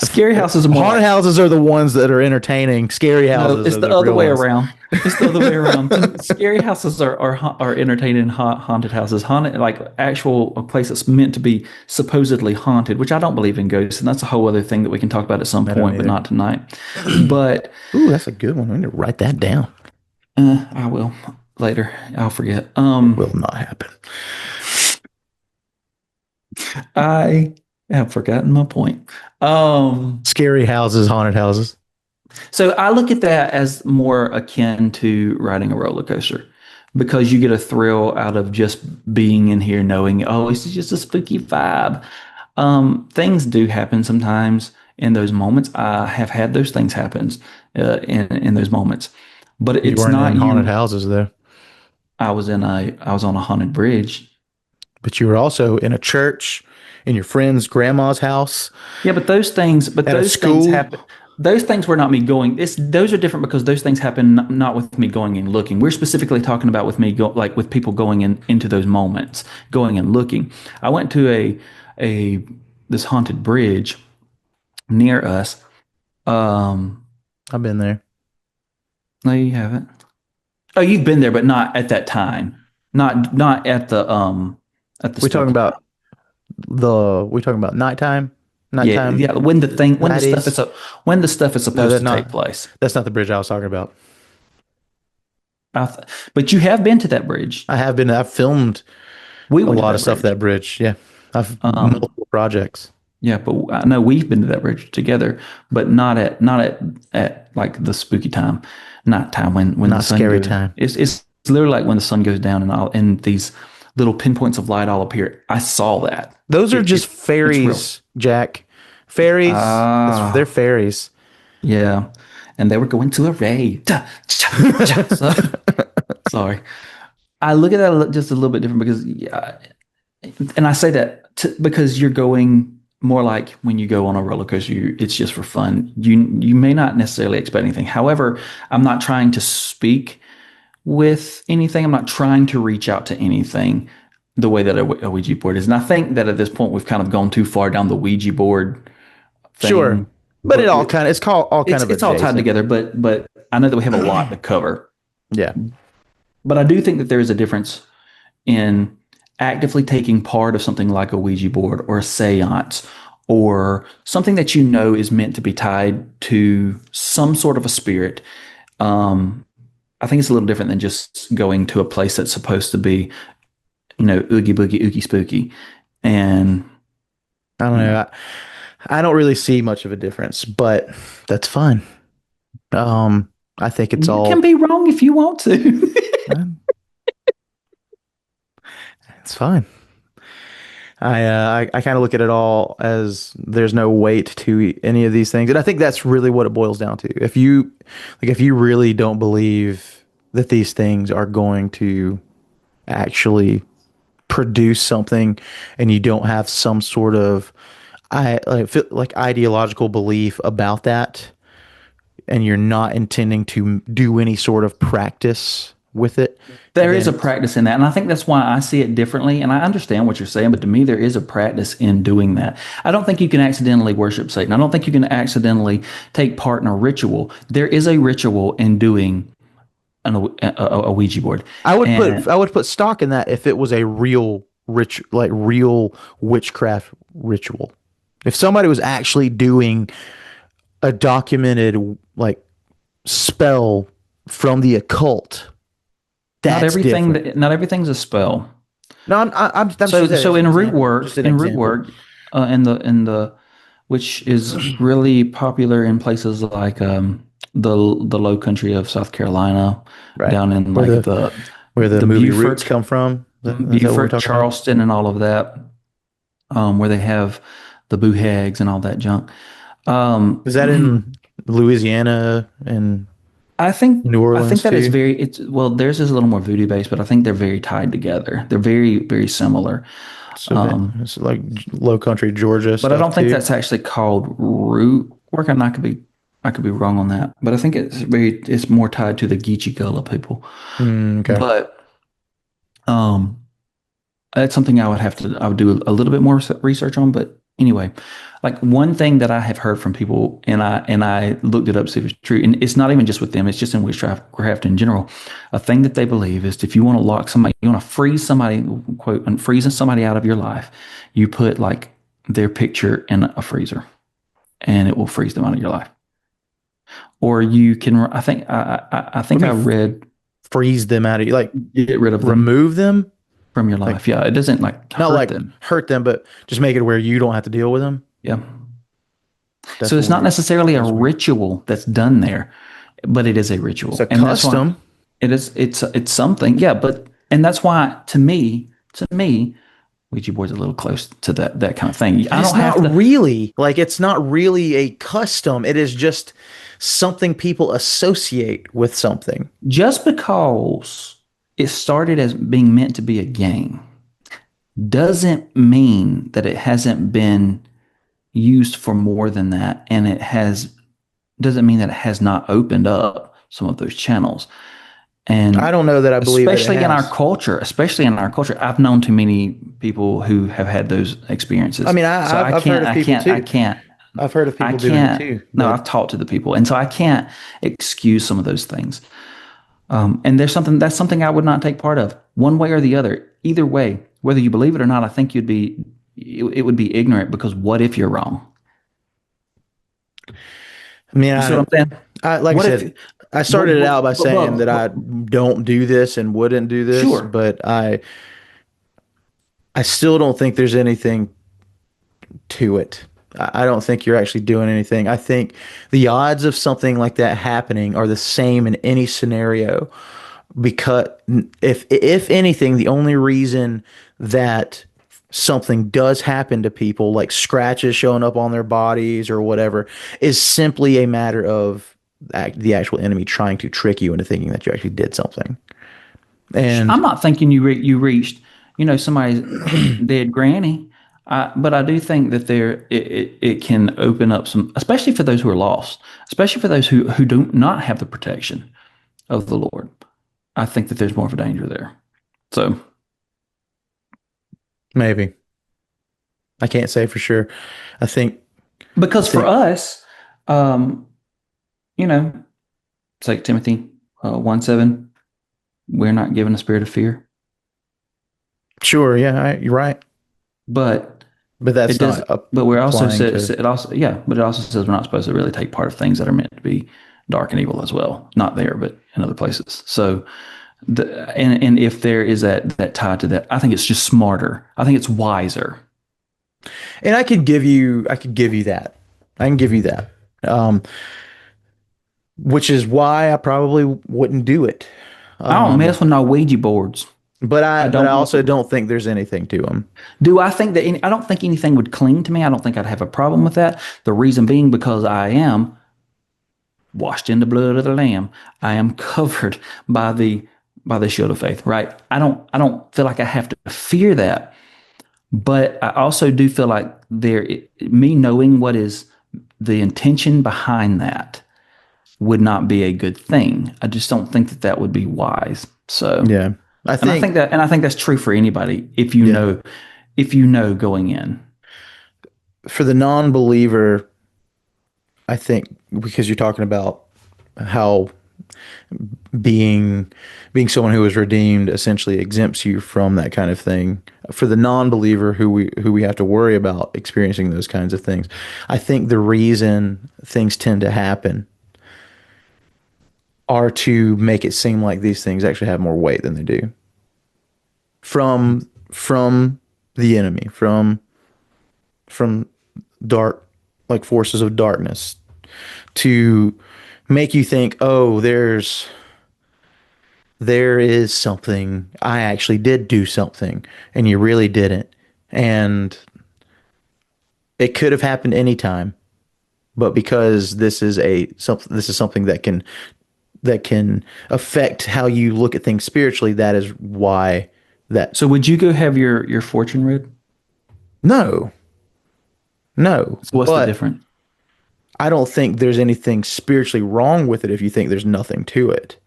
scary house is more Haunted like, houses are the ones that are entertaining. Scary no, houses it's are the the other real way ones. around. It's the other way around. Scary houses are entertaining haunted houses. Haunted, like a place that's meant to be supposedly haunted, which I don't believe in ghosts, and that's a whole other thing that we can talk about at some don't point, but either. not tonight. But Ooh, that's a good one. We need to write that down. I will later. I'll forget. Will not happen. I have forgotten my point. Scary houses, haunted houses. So I look at that as more akin to riding a roller coaster because you get a thrill out of just being in here knowing, oh, it's just a spooky vibe. Things do happen sometimes in those moments. I have had those things happen in those moments, but You it's weren't not in haunted you. houses though, I was on a haunted bridge. but you were also in a church, in your friend's grandma's house. Yeah, but those things school? happen. Those things were not me going. Those are different because those things happen not with me going and looking. We're specifically talking about with me like with people going into those moments, going and looking. I went to this haunted bridge near us. I've been there. No, you haven't. Oh, you've been there, but not at that time. Not at the We talking about nighttime. Nighttime. yeah. When the Nighties. stuff is supposed that's to not- take place. That's not the bridge I was talking about. But you have been to that bridge. I have been. I've filmed We a went to lot that of stuff bridge. that bridge. Yeah, I've multiple projects. Yeah, but I know we've been to that bridge together, but not at like the spooky time, nighttime when Not the sun scary goes, time. It's literally like when the sun goes down and these little pinpoints of light all appear. I saw that. Those are just it's fairies, Jack. Fairies. Ah. They're fairies. Yeah, and they were going to a rave. Sorry, I look at that just a little bit different because and I say that because you're going more like when you go on a roller coaster, it's just for fun. You may not necessarily expect anything. However, I'm not trying to speak with anything. I'm not trying to reach out to anything the way that a Ouija board is. And I think that at this point we've kind of gone too far down the Ouija board thing. Sure. But it all kind of, it's called all kind of it's all tied adjacent. together, but I know that we have a lot to cover. Yeah. But I do think that there is a difference in actively taking part of something like a Ouija board or a seance or something that you know is meant to be tied to some sort of a spirit. I think it's a little different than just going to a place that's supposed to be, oogie boogie, oogie spooky. And I don't know. I don't really see much of a difference, but that's fine. I think it's all. You can be wrong if you want to. It's fine. I kind of look at it all as there's no weight to any of these things, and I think that's really what it boils down to. If you really don't believe that these things are going to actually produce something, and you don't have some sort of ideological belief about that, and you're not intending to do any sort of practice with it. There is a practice in that. And I think that's why I see it differently. And I understand what you're saying, but to me, there is a practice in doing that. I don't think you can accidentally worship Satan. I don't think you can accidentally take part in a ritual. There is a ritual in doing a Ouija board. I would put stock in that if it was a real real witchcraft ritual. If somebody was actually doing a documented spell from the occult, that's different. Not everything's a spell. No, I'm so in root work, which is really popular in places like the Low Country of South Carolina, right, down in where the movie Beaufort, Roots come from, Beaufort, Charleston, and all of that, where they have the boo hags and all that junk. Is that in Louisiana and I think New Orleans? I think that too? is theirs is a little more voodoo based, but I think they're very tied together. They're very, very similar. So it's like Low Country Georgia, but I don't think that's actually called root work. And I could be wrong on that, but I think it's more tied to the Geechee Gullah people. Okay. But that's something I would do a little bit more research on. But anyway, like one thing that I have heard from people, and I looked it up to see if it's true, and it's not even just with them, it's just in witchcraft in general. A thing that they believe is if you want to lock somebody, you want to freeze somebody, quote, and freezing somebody out of your life, you put like their picture in a freezer, and it will freeze them out of your life. Or you can, I think I read, freeze them out of you, get rid of them, remove them from your life. Yeah, it doesn't hurt them, but just make it where you don't have to deal with them. Yeah. So it's not necessarily a ritual that's done there, but it is a ritual. It's a custom. It's something. Yeah, and that's why to me, Ouija board's a little close to that kind of thing. It's not really a custom. It is just something people associate with something. Just because it started as being meant to be a game doesn't mean that it hasn't been used for more than that, and doesn't mean that it has not opened up some of those channels. And I don't know that I believe, especially in our culture, I've known too many people who have had those experiences. I mean, I've heard of people too. I've heard of people doing it too. No, I've talked to the people, and so I can't excuse some of those things. And that's something I would not take part of, one way or the other. Either way, whether you believe it or not, I think it would be ignorant, because what if you're wrong? I mean, you see what I'm saying? I started it out by saying that I don't do this and wouldn't do this, sure, but I still don't think there's anything to it. I don't think you're actually doing anything. I think the odds of something like that happening are the same in any scenario, because if anything, the only reason that something does happen to people, like scratches showing up on their bodies or whatever, is simply a matter of the actual enemy trying to trick you into thinking that you actually did something. And I'm not thinking you reached, somebody's dead granny. But I do think that it can open up some, especially for those who are lost, especially for those who do not have the protection of the Lord. I think that there's more of a danger there. So Maybe. I can't say for sure. I think because for think- us, um, you know, it's like Timothy 1:7, we're not given a spirit of fear, sure, yeah, you're right. but But that's it does. not up- But we're also applying says to- it also but it also says we're not supposed to really take part of things that are meant to be dark and evil as well. Not there, but in other places. So and if there is that tie to that, I think it's just smarter. I think it's wiser. And I could give you that. I can give you that. Which is why I probably wouldn't do it. I don't mess with no Ouija boards. But I don't also want to. don't think there's anything to them. Do I think that I don't think anything would cling to me. I don't think I'd have a problem with that. The reason being because I am washed in the blood of the Lamb. I am covered by the shield of faith. Right. I don't feel like I have to fear that. But I also do feel like me knowing what is the intention behind that would not be a good thing. I just don't think that would be wise. So Yeah. I think I think that's true for anybody if you know going in. for the non-believer, I think because you're talking about how being someone who is redeemed essentially exempts you from that kind of thing. For the non-believer who we have to worry about experiencing those kinds of things, I think the reason things tend to happen are to make it seem like these things actually have more weight than they do. From the enemy, from dark, like forces of darkness, to make you think, oh, there is something. I actually did do something, and you really didn't. And it could have happened anytime, but because this is something that can affect how you look at things spiritually, that is why that. So would you go have your fortune read? No. What's the But difference? I don't think there's anything spiritually wrong with it if you think there's nothing to it.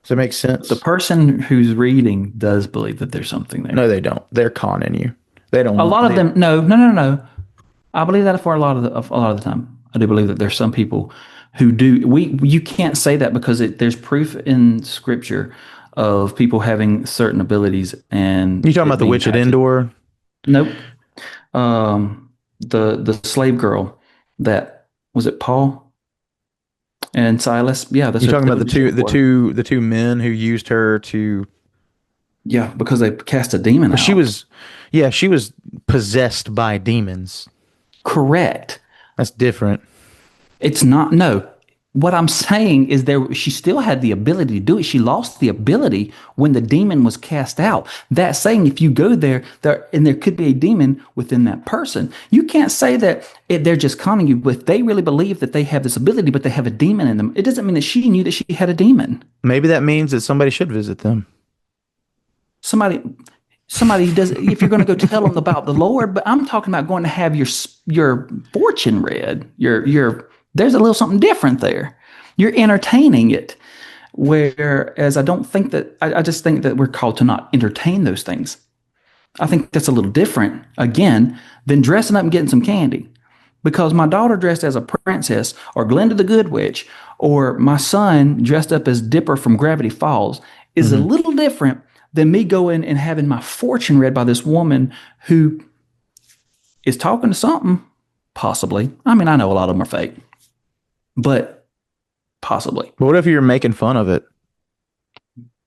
Does that make sense? The person who's reading does believe that there's something there. No, they don't. They're conning you. They don't. A lot of them, no. I believe that for a lot of the time. I do believe that there's some people who do. You can't say that because there's proof in Scripture of people having certain abilities. And You talking about the witch at Endor? Nope. The slave girl that was it Paul and Silas? Yeah, that's You're talking about the two men who used her to. Yeah, because they cast a demon out. She was possessed by demons. Correct. That's different. It's not. No. What I'm saying is she still had the ability to do it. She lost the ability when the demon was cast out. That's saying if you go there and there could be a demon within that person. You can't say that they're just conning you, but if they really believe that they have this ability, but they have a demon in them, it doesn't mean that she knew that she had a demon. Maybe that means that somebody should visit them. Somebody does. If you're going to go tell them about the Lord, but I'm talking about going to have your fortune read. There's a little something different there. You're entertaining it, whereas I don't think that. I just think that we're called to not entertain those things. I think that's a little different again than dressing up and getting some candy. Because my daughter dressed as a princess, or Glinda the Good Witch, or my son dressed up as Dipper from Gravity Falls is a little different than me going and having my fortune read by this woman who is talking to something, possibly. I mean, I know a lot of them are fake, but possibly. But what if you're making fun of it?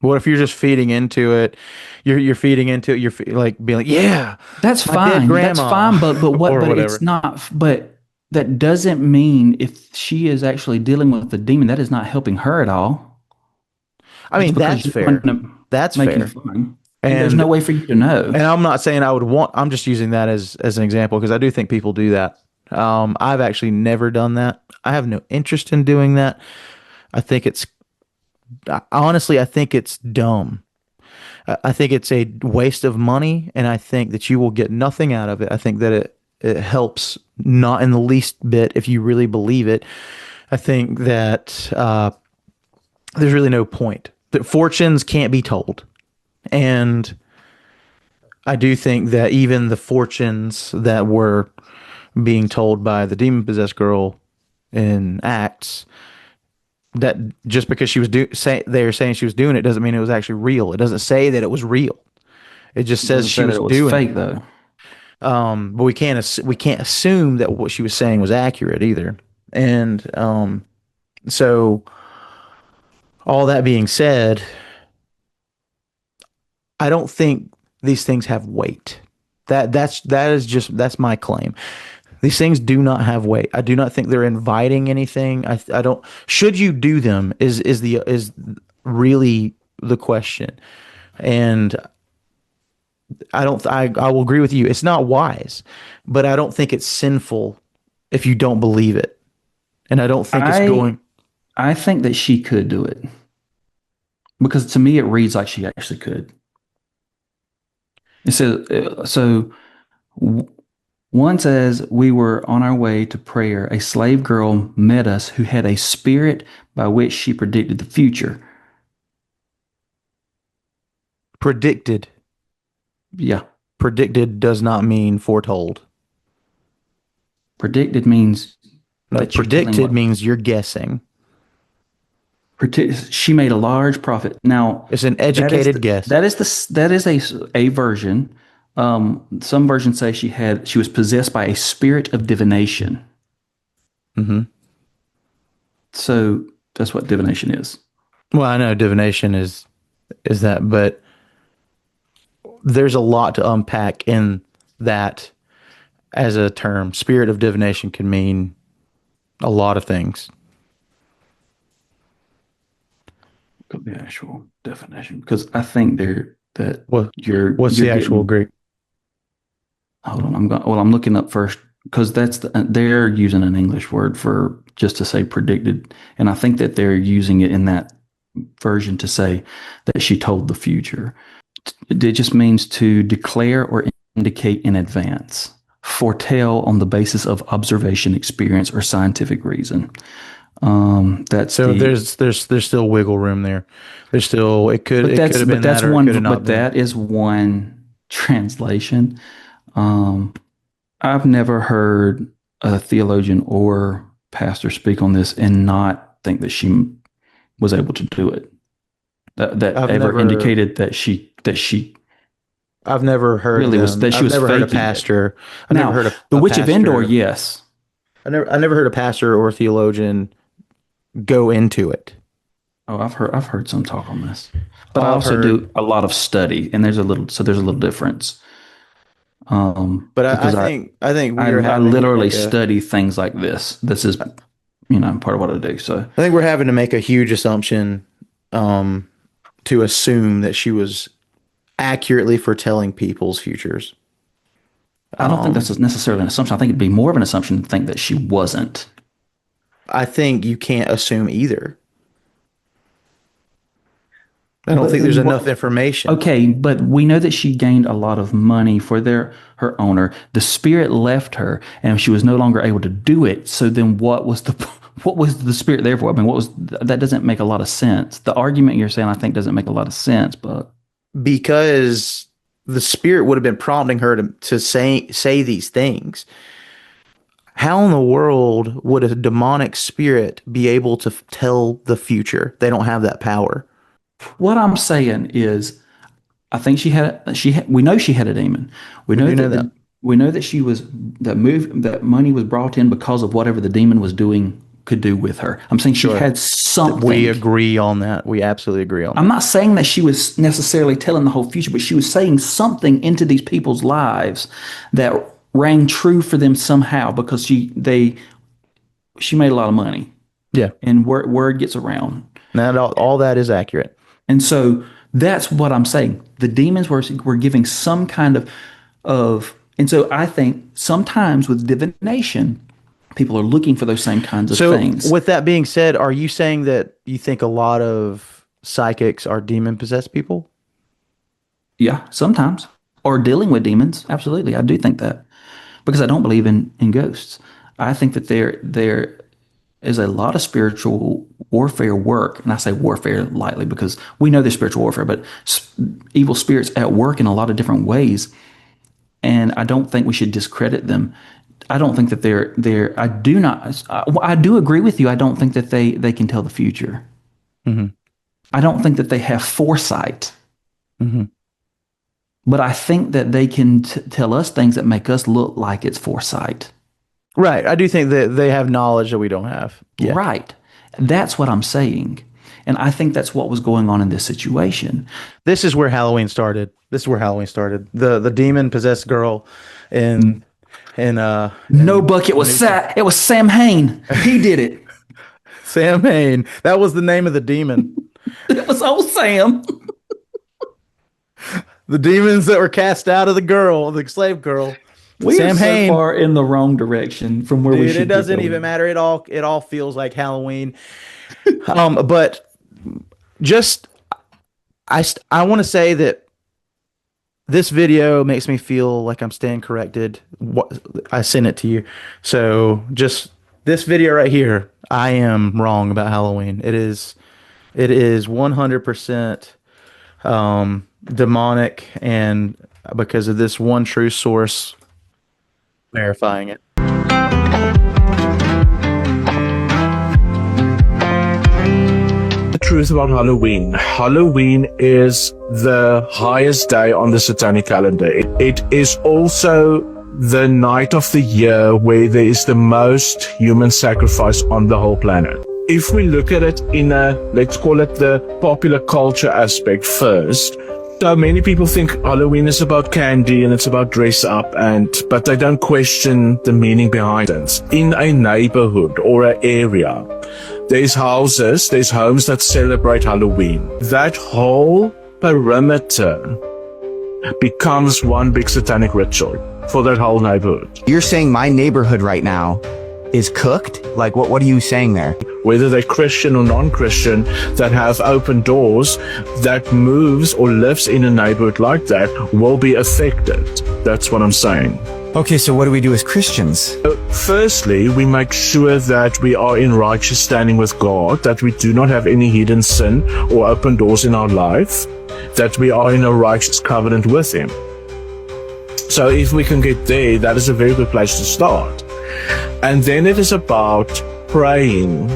What if you're just feeding into it? You're feeding into it. You're like being like, yeah, that's my fine. dead grandma. That's fine. But what? Or But whatever. it's not. But that doesn't mean if she is actually dealing with the demon, that is not helping her at all. I mean, Just because that's you fair. want to That's make it fair. fun. And there's no way for you to know. And I'm not saying I would want. I'm just using that as an example because I do think people do that. I've actually never done that. I have no interest in doing that. I think it's dumb. I think it's a waste of money, and I think that you will get nothing out of it. I think that it helps not in the least bit if you really believe it. I think that there's really no point. that fortunes can't be told. And I do think that even the fortunes that were being told by the demon possessed girl in Acts, that just because she was they're saying she was doing it doesn't mean it was actually real. It doesn't say that it was real. It just It says doesn't she say was that it was doing fake it. though. But we can't assume that what she was saying was accurate either. And so all that being said, I don't think these things have weight. That's my claim. These things do not have weight. I do not think they're inviting anything. I don't. Should you do them? Is really the question. And I don't. I will agree with you. It's not wise, but I don't think it's sinful if you don't believe it. And I don't think it's going. I think that she could do it because to me it reads like she actually could. It says one says we were on our way to prayer. A slave girl met us who had a spirit by which she predicted the future. Predicted. Yeah. Predicted does not mean foretold. Predicted means No, that you're predicted telling what- means you're guessing. She made a large profit. Now It's an educated guess. That is a version. Some versions say she was possessed by a spirit of divination. Mm-hmm. So that's what divination is. Well, I know divination is that, but there's a lot to unpack in that as a term. Spirit of divination can mean a lot of things. The actual definition, because I think What's you're the actual getting, Greek? hold on, I'm looking up first because they're using an English word for just to say predicted, and I think that they're using it in that version to say that she told the future. It just means to declare or indicate in advance, foretell on the basis of observation, experience, or scientific reason. There's still wiggle room there. There's still it could have been that's that or one, it could have not but been. that is one translation. I've never heard a theologian or pastor speak on this and not think that she was able to do it. That indicated that she I've never heard really was them. that she I've was never heard a faking it. pastor. I've Now, never heard the a Witch of Endor, pastor- yes. I never heard a pastor or theologian go into it. Oh, I've heard some talk on this, but Oh, I I've also heard- do a lot of study, and there's a little difference. But Because I think I we're having to literally make a- study things like this. This is, part of what I do. So I think we're having to make a huge assumption to assume that she was accurately foretelling people's futures. I don't think that's necessarily an assumption. I think it'd be more of an assumption to think that she wasn't. I think you can't assume either. I don't think there's enough information. Okay, but we know that she gained a lot of money for her owner. The spirit left her, and she was no longer able to do it. So then, what was the spirit there for? I mean, that doesn't make a lot of sense. The argument you're saying, I think, doesn't make a lot of sense. But Because the spirit would have been prompting her to say these things. How in the world would a demonic spirit be able to tell the future? They don't have that power. what I'm saying is, I think we know she had a demon. We know do know that. that. We know that that money was brought in because of whatever the demon was doing could do with her. I'm saying she had something. We agree on that. We absolutely agree on that. I'm not saying that she was necessarily telling the whole future, but she was saying something into these people's lives that rang true for them somehow because she made a lot of money. Yeah. And word gets around. Now, all that is accurate. And so that's what I'm saying. The demons were giving some kind of, and so I think sometimes with divination, people are looking for those same kinds of things. So, with that being said, are you saying that you think a lot of psychics are demon possessed people? Yeah, sometimes. Or dealing with demons. Absolutely. I do think that. Because I don't believe in ghosts. I think that they're is a lot of spiritual warfare work. And I say warfare lightly because we know there's spiritual warfare, but evil spirits at work in a lot of different ways. And I don't think we should discredit them. I don't think that I do agree with you. I don't think that they can tell the future. Mm-hmm. I don't think that they have foresight. Mm-hmm. But I think that they can tell us things that make us look like it's foresight. Right. I do think that they have knowledge that we don't have. Yeah. Right. That's what I'm saying. And I think that's what was going on in this situation. This is where Halloween started. The demon possessed girl in No Bucket it was Sam Hain. He did it. Sam Hain. That was the name of the demon. It was old Sam. The demons that were cast out of the slave girl. We Sam are so Hain. far in the wrong direction from where we Dude, should it doesn't be going. even matter. It all feels like Halloween. But just I want to say that this video makes me feel like I'm staying corrected. I sent it to you. So just this video right here, I am wrong about Halloween. It is 100% demonic, and because of this one true source verifying it. The truth about Halloween. Halloween is the highest day on the satanic calendar. It is also the night of the year where there is the most human sacrifice on the whole planet. If we look at it in let's call it the popular culture aspect first, so many people think Halloween is about candy and it's about dress up, but they don't question the meaning behind it. In a neighborhood or an area, there's homes that celebrate Halloween. That whole perimeter becomes one big satanic ritual for that whole neighborhood. You're saying my neighborhood right now is cooked? Like, what are you saying there? Whether they're Christian or non-Christian, that have open doors, that moves or lives in a neighborhood like that will be affected. That's what I'm saying. Okay, so what do we do as Christians? Firstly, we make sure that we are in righteous standing with God, that we do not have any hidden sin or open doors in our life, that we are in a righteous covenant with Him. So if we can get there, that is a very good place to start. And then it is about praying,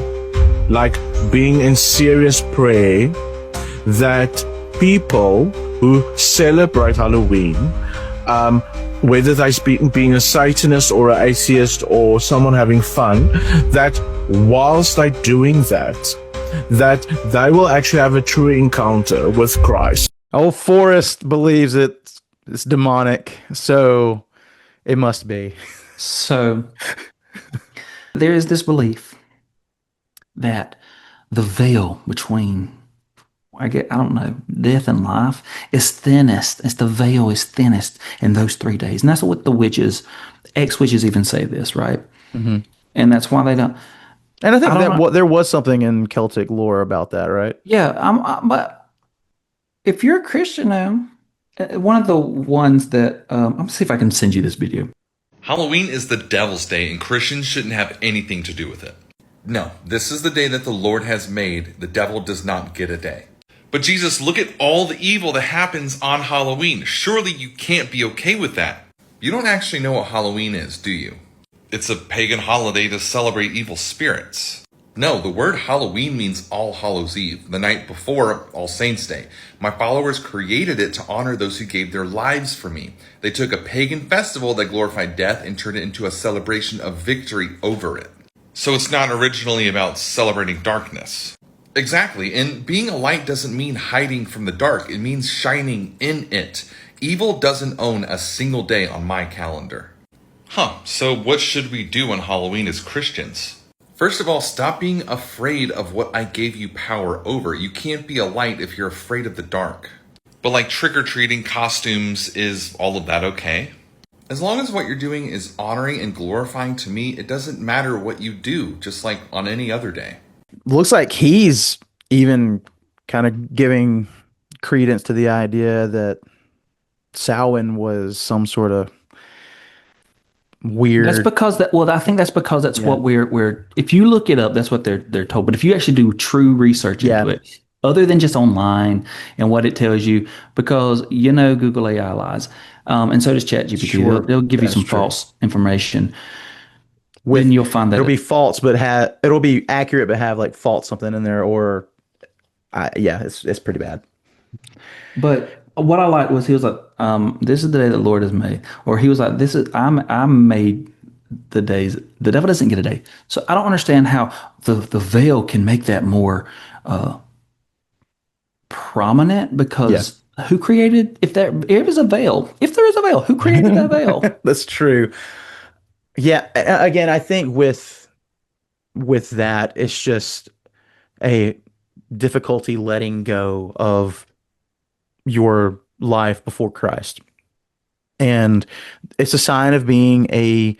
like being in serious prayer, that people who celebrate Halloween, whether they're being a Satanist or an atheist or someone having fun, that whilst they're doing that they will actually have a true encounter with Christ. Old Forrest believes it's demonic, so it must be. So there is this belief that the veil between, I don't know, death and life is thinnest. The veil is thinnest in those 3 days. And that's what the witches, ex-witches even say this, right? Mm-hmm. And that's why they don't. And I think there was something in Celtic lore about that, right? Yeah, but if you're a Christian now, one of the ones that, I'm going to see if I can send you this video. Halloween is the devil's day, and Christians shouldn't have anything to do with it. No, this is the day that the Lord has made. The devil does not get a day. But Jesus, look at all the evil that happens on Halloween. Surely you can't be okay with that. You don't actually know what Halloween is, do you? It's a pagan holiday to celebrate evil spirits. No, the word Halloween means All Hallows Eve, the night before All Saints' Day. My followers created it to honor those who gave their lives for me. They took a pagan festival that glorified death and turned it into a celebration of victory over it. So it's not originally about celebrating darkness. Exactly, and being a light doesn't mean hiding from the dark. It means shining in it. Evil doesn't own a single day on my calendar. So what should we do on Halloween as Christians? First of all, stop being afraid of what I gave you power over. You can't be a light if you're afraid of the dark. But like trick-or-treating, costumes, is all of that okay? As long as what you're doing is honoring and glorifying to me, it doesn't matter what you do, just like on any other day. Looks like he's even kind of giving credence to the idea that Samhain was some sort of weird. That's because that. Well, I think that's because that's Yeah. what we're. If you look it up, that's what they're told. But if you actually do true research Yeah. into it, other than just online and what it tells you, because Google AI lies, and so does ChatGPT. Sure, They'll give you that's some true. false information. Then you'll find that it'll be false, but it'll be accurate, but have like false something in there, or yeah, it's pretty bad. But what I liked was he was like, "This is the day that the Lord has made," or he was like, "This is I'm made the days. The devil doesn't get a day." So I don't understand how the veil can make that more prominent, because who created if there is a veil? If there is a veil, who created that veil? That's true. Yeah, again, I think with that, it's just a difficulty letting go of your life before Christ. And it's a sign of being a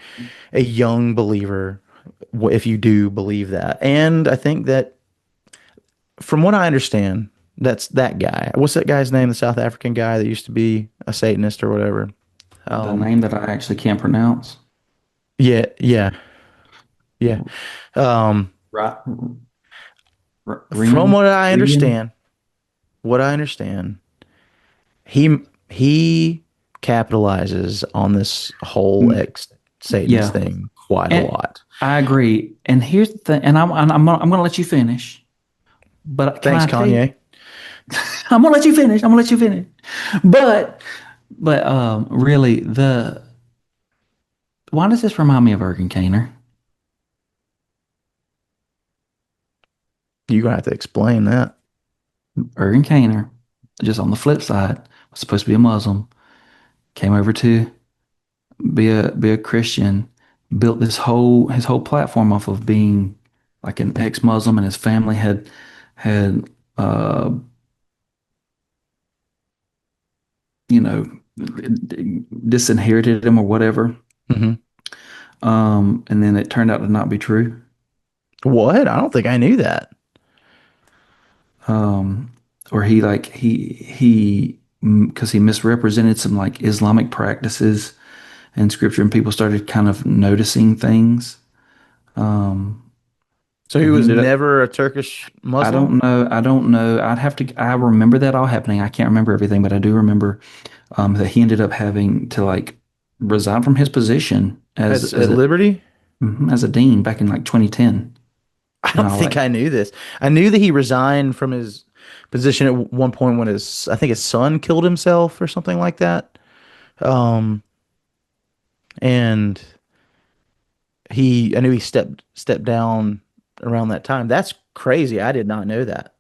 young believer if you do believe that. And I think that from what I understand, that's that guy. What's that guy's name? The South African guy that used to be a Satanist or whatever. The name that I actually can't pronounce. Yeah, yeah. Yeah. Right. From what I understand, he capitalizes on this whole ex-Satanist thing quite a lot. I agree. And here's the thing, and I'm gonna let you finish. But Thanks, Kanye. I'm gonna let you finish. But really, why does this remind me of Ergen Caner? You're gonna have to explain that. Ergen Caner, just on the flip side, was supposed to be a Muslim, came over to be a Christian, built his whole platform off of being like an ex-Muslim, and his family had disinherited him or whatever. Mm-hmm. And then it turned out to not be true. What? I don't think I knew that. Or because he misrepresented some like Islamic practices in scripture, and people started kind of noticing things. So he was never a Turkish Muslim? I don't know. I remember that all happening. I can't remember everything, but I do remember that he ended up having to like resign from his position as at Liberty? As a dean back in like 2010. I don't think I knew this. I knew that he resigned from his position at one point when I think his son killed himself or something like that. And I knew he stepped down around that time. That's crazy. I did not know that.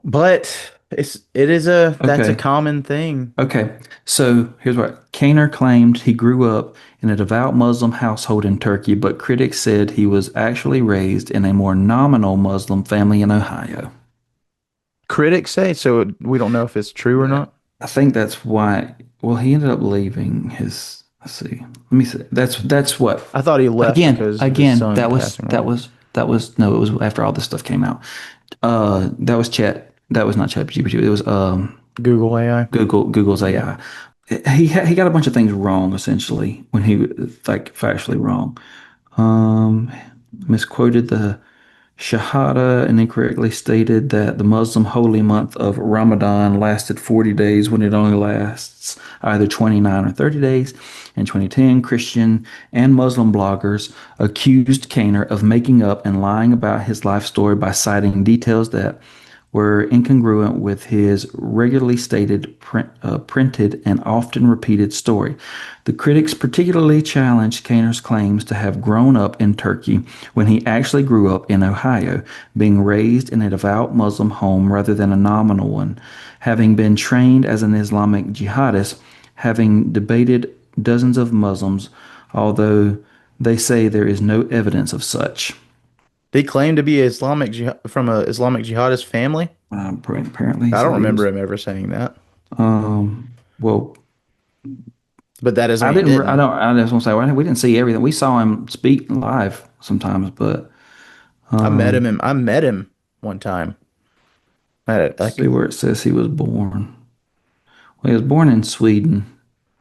But that's a common thing. Okay. So here's what Caner claimed: he grew up in a devout Muslim household in Turkey, but critics said he was actually raised in a more nominal Muslim family in Ohio. Critics say so. We don't know if it's true or not. I think that's why. Well, he ended up leaving his. Let's see. Let me see. That's what I thought he left again. because That was no. It was after all this stuff came out. That was Chat. That was not ChatGPT. It was Google AI. Google's AI. He got a bunch of things wrong essentially when he like factually wrong. Misquoted the Shahada and incorrectly stated that the Muslim holy month of Ramadan lasted 40 days when it only lasts either 29 or 30 days. In 2010, Christian and Muslim bloggers accused Caner of making up and lying about his life story by citing details that were incongruent with his regularly stated, printed, and often repeated story. The critics particularly challenged Caner's claims to have grown up in Turkey when he actually grew up in Ohio, being raised in a devout Muslim home rather than a nominal one, having been trained as an Islamic jihadist, having debated dozens of Muslims, although they say there is no evidence of such. They claim to be from an Islamic jihadist family. Apparently, I don't remember him ever saying that. Well, but that is. I didn't. I just want to say we didn't see everything. We saw him speak live sometimes, but I met him one time. See where it says he was born. Well, he was born in Sweden.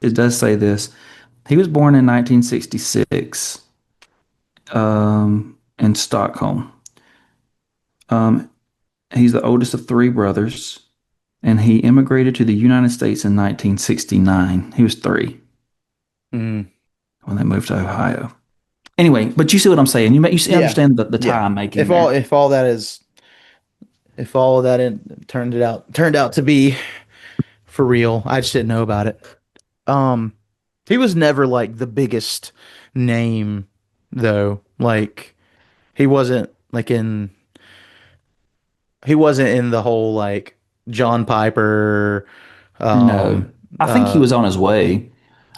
it does say this. He was born in 1966 in Stockholm. He's the oldest of three brothers, and he immigrated to the United States in 1969. He was 3 when they moved to Ohio. Anyway, but you see what I'm saying. You see, understand the tie I'm making. If all of that turned out to be for real, I just didn't know about it. He was never like the biggest name though. Like he wasn't in the whole like John Piper. No, I think he was on his way.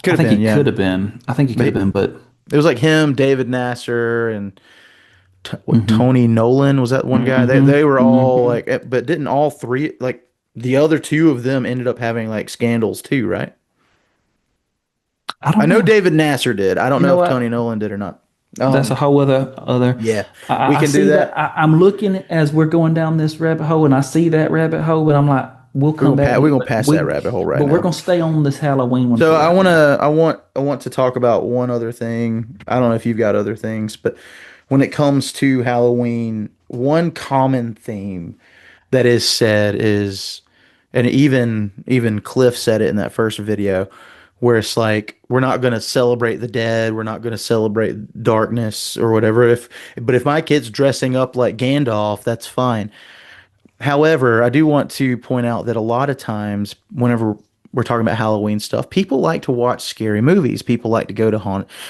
I think he could have been. I think he could have been, but it was like him, David Nasser, and Tony Nolan was that one guy. They were all like, but didn't all three, like the other two of them ended up having like scandals too, right? I know David Nasser did. I don't know if Tony Nolan did or not. That's a whole other. Yeah, we can do that. I'm looking as we're going down this rabbit hole, and I see that rabbit hole, but I'm like, we'll come back. We're gonna pass that rabbit hole right now. But we're gonna stay on this Halloween one. So I want to talk about one other thing. I don't know if you've got other things, but when it comes to Halloween, one common theme that is said is, and even Cliff said it in that first video, where it's like, we're not going to celebrate the dead, we're not going to celebrate darkness or whatever. But if my kid's dressing up like Gandalf, that's fine. However, I do want to point out that a lot of times, whenever we're talking about Halloween stuff, people like to watch scary movies. People like to go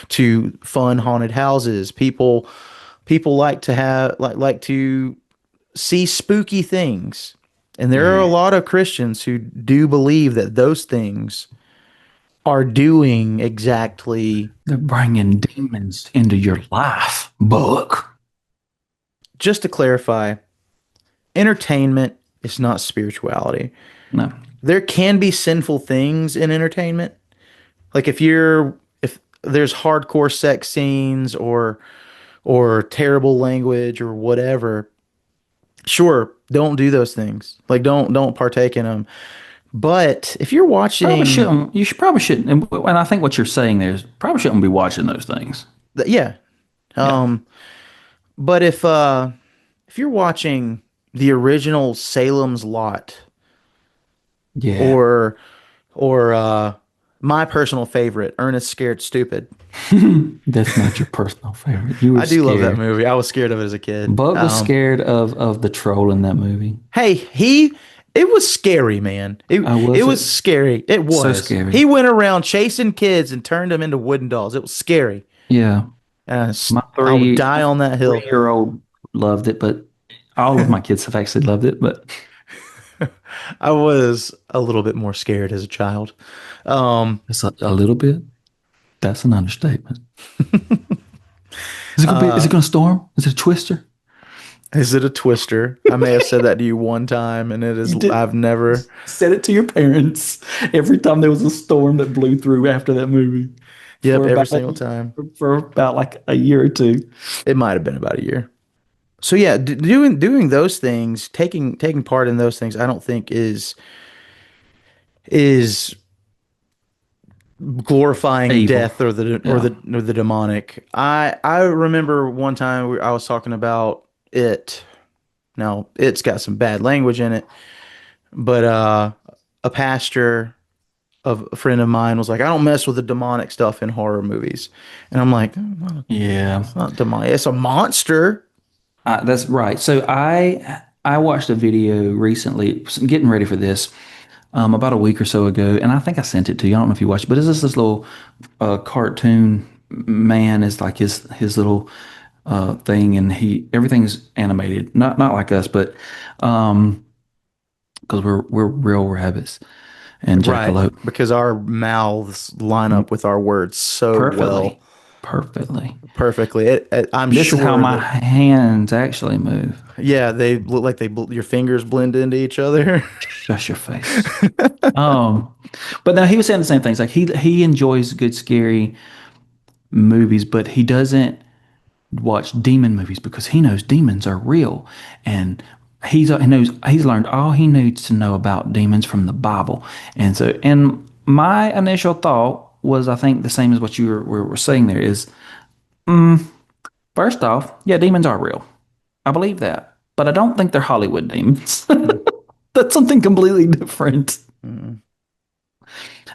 to fun haunted houses. People like to see spooky things. And there are a lot of Christians who do believe that those things are doing exactly. They're bringing demons into your life, Buck. Just to clarify, entertainment is not spirituality. No. There can be sinful things in entertainment. Like if there's hardcore sex scenes or terrible language or whatever, sure, don't do those things. Like don't partake in them. But if you're watching, you probably shouldn't. And I think what you're saying there is probably shouldn't be watching those things. Yeah. But if you're watching the original Salem's Lot, or my personal favorite, Ernest Scared Stupid. That's not your personal favorite. I do love that movie. I was scared of it as a kid. Bug was scared of the troll in that movie. Hey, it was scary, man. It was scary. It was so scary. He went around chasing kids and turned them into wooden dolls. It was scary. Yeah. I would die on that hill. 3-year-old loved it, but all of my kids have actually loved it. But I was a little bit more scared as a child. It's a little bit. That's an understatement. Is it going to storm? Is it a twister? Is it a twister? I may have said that to you one time, and it is. I've never said it to your parents every time there was a storm that blew through after that movie. Yep, every single time for about like a year or two. It might have been about a year. So yeah, doing those things, taking part in those things, I don't think is glorifying evil. Death or the demonic. I remember one time I was talking about it. Now it's got some bad language in it, but a pastor of a friend of mine was like, I don't mess with the demonic stuff in horror movies, and I'm like, yeah, it's not demonic, it's a monster. That's right. So I watched a video recently, getting ready for this, about a week or so ago, and I think I sent it to you. I don't know if you watched it, but it's just this little cartoon man is like his little thing, and everything's animated, not like us, but because we're real rabbits and jackalope. Right, because our mouths line up with our words so well. Perfectly. This is how my hands actually move. Yeah, they look like your fingers blend into each other. Shut your face. But now he was saying the same things. Like he enjoys good scary movies, but he doesn't watch demon movies because he knows demons are real, and he's learned all he needs to know about demons from the Bible. And so, and my initial thought was, I think the same as what you were saying there is, first off, yeah, demons are real. I believe that, but I don't think they're Hollywood demons. That's something completely different.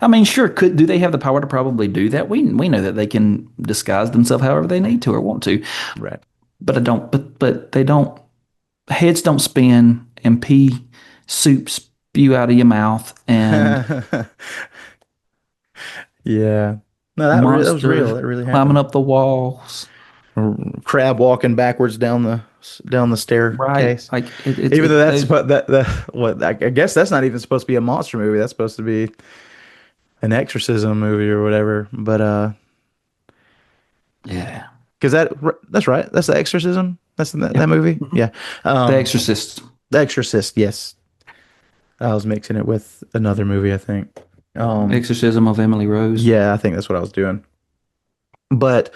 I mean, sure, do they have the power to probably do that? We know that they can disguise themselves however they need to or want to. Right. But I don't. But they don't. Heads don't spin and pee soup spew out of your mouth and Yeah. No, that was real. monsters That really climbing happened. up the walls. Crab walking backwards down the Right. staircase. Like Even though that's I guess that's not even supposed to be a monster movie. That's supposed to be an exorcism movie or whatever. But yeah. because that's right. That's the exorcism. That's that movie. Yeah. The Exorcist. The Exorcist. Yes. I was mixing it with another movie, I think. Exorcism of Emily Rose. Yeah, I think that's what I was doing. But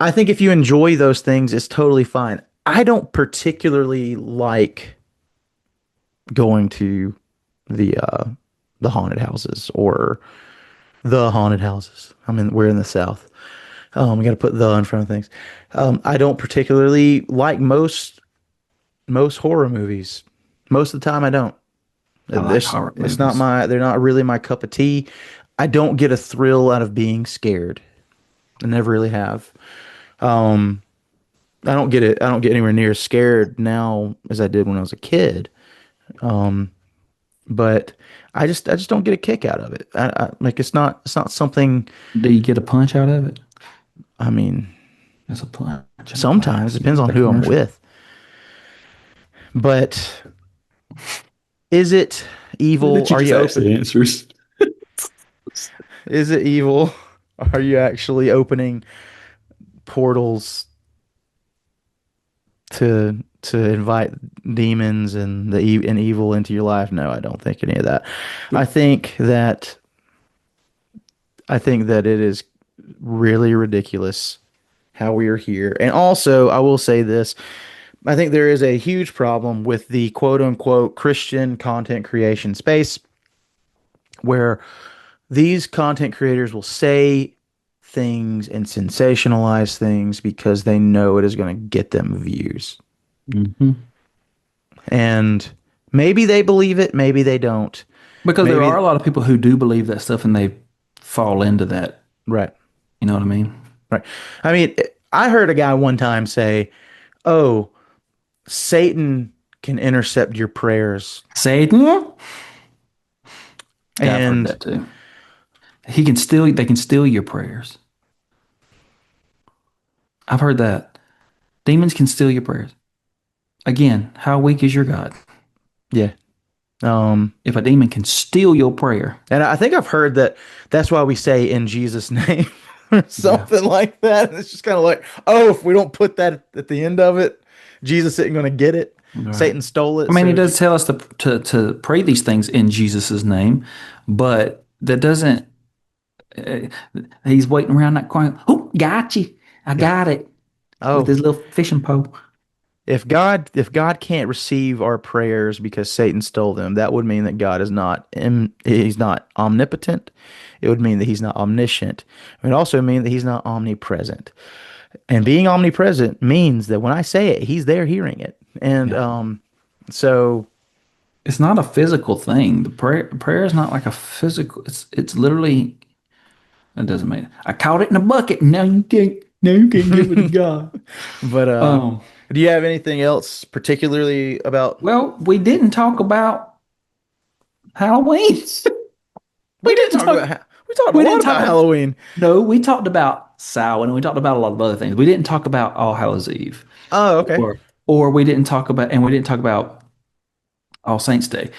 I think if you enjoy those things, it's totally fine. I don't particularly like going to the haunted houses or the haunted houses. I mean, we're in the South. We got to put the in front of things. I don't particularly like most horror movies. Most of the time, I don't. I like horror It's not movies. they're not really my cup of tea. I don't get a thrill out of being scared. I never really have. I don't get it. I don't get anywhere near as scared now as I did when I was a kid. But I just don't get a kick out of it. Like it's not something. Do you get a punch out of it? I mean, It's a punch. sometimes it depends on who I'm with. But is it evil? Are you open? answers? Is it evil? Are you actually opening portals to invite demons and and evil into your life? No, I don't think any of that. I think that it is really ridiculous how we are here. And also, I will say this. I think there is a huge problem with the quote unquote Christian content creation space where these content creators will say things and sensationalize things because they know it is going to get them views. Mm-hmm. And maybe they believe it, maybe they don't. Because there Maybe- are a lot of people who do believe that stuff and they fall into that. Right. You know what I mean? Right. I mean, I heard a guy one time say, "Oh, Satan can intercept your prayers." Satan? Yeah, I've heard And that too. They can steal your prayers. I've heard that. Demons can steal your prayers. Again, how weak is your God? yeah. If a demon can steal your prayer. And I think I've heard that that's why we say in Jesus' name or something like that. It's just kind of like, oh, if we don't put that at the end of it, Jesus isn't going to get it. Right. Satan stole it. I mean, so- he does tell us to pray these things in Jesus' name, but that doesn't. He's waiting around that corner. Oh, got you! I got it Oh, with his little fishing pole. if God can't receive our prayers because Satan stole them, that would mean that God is he's not omnipotent. It would mean that he's not omniscient. It would also mean that he's not omnipresent. And being omnipresent means that when I say it, he's there hearing it. And so It's not a physical thing. The prayer is not like a physical. It's literally. It doesn't matter. I caught it in a bucket, and now you can't. Now you can't give it to God. but do you have anything else particularly about Well, we didn't talk about Halloween. we didn't talk about we talked a we lot didn't talk about about- Halloween. No, we talked about Samhain and we talked about a lot of other things. We didn't talk about All Hallows Eve. Oh, okay. Or we didn't talk about All Saints Day,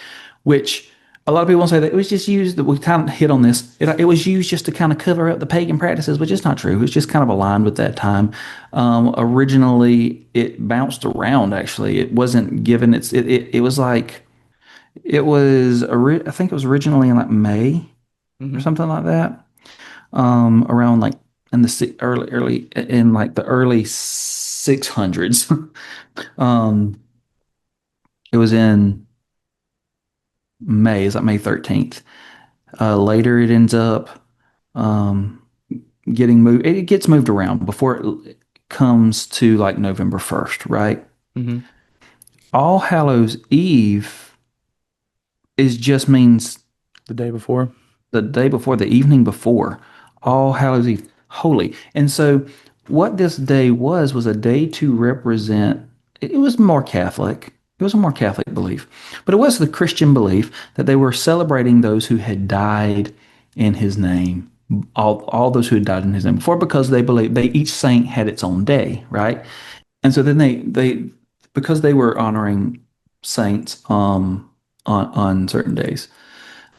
which a lot of people say that it was just used, that we kind of hit on this. It was used just to kind of cover up the pagan practices, which is not true. It was just kind of aligned with that time. Originally, it bounced around, actually. It wasn't given, it was like, I think it was originally in like May or something like that. Around like in the early 600s. It was in May, it's like May 13th. Later, it ends up um, getting moved. It gets moved around before it comes to like November 1st, right? Mm-hmm. All Hallows Eve is just means The day before. the day before, the evening before. All Hallows Eve, holy. And so, what this day was a day to represent. It was more Catholic. It was a more Catholic belief, but it was the Christian belief that they were celebrating those who had died in His name. All those who had died in His name before, because they believed each saint had its own day, right? And so then they because they were honoring saints on certain days,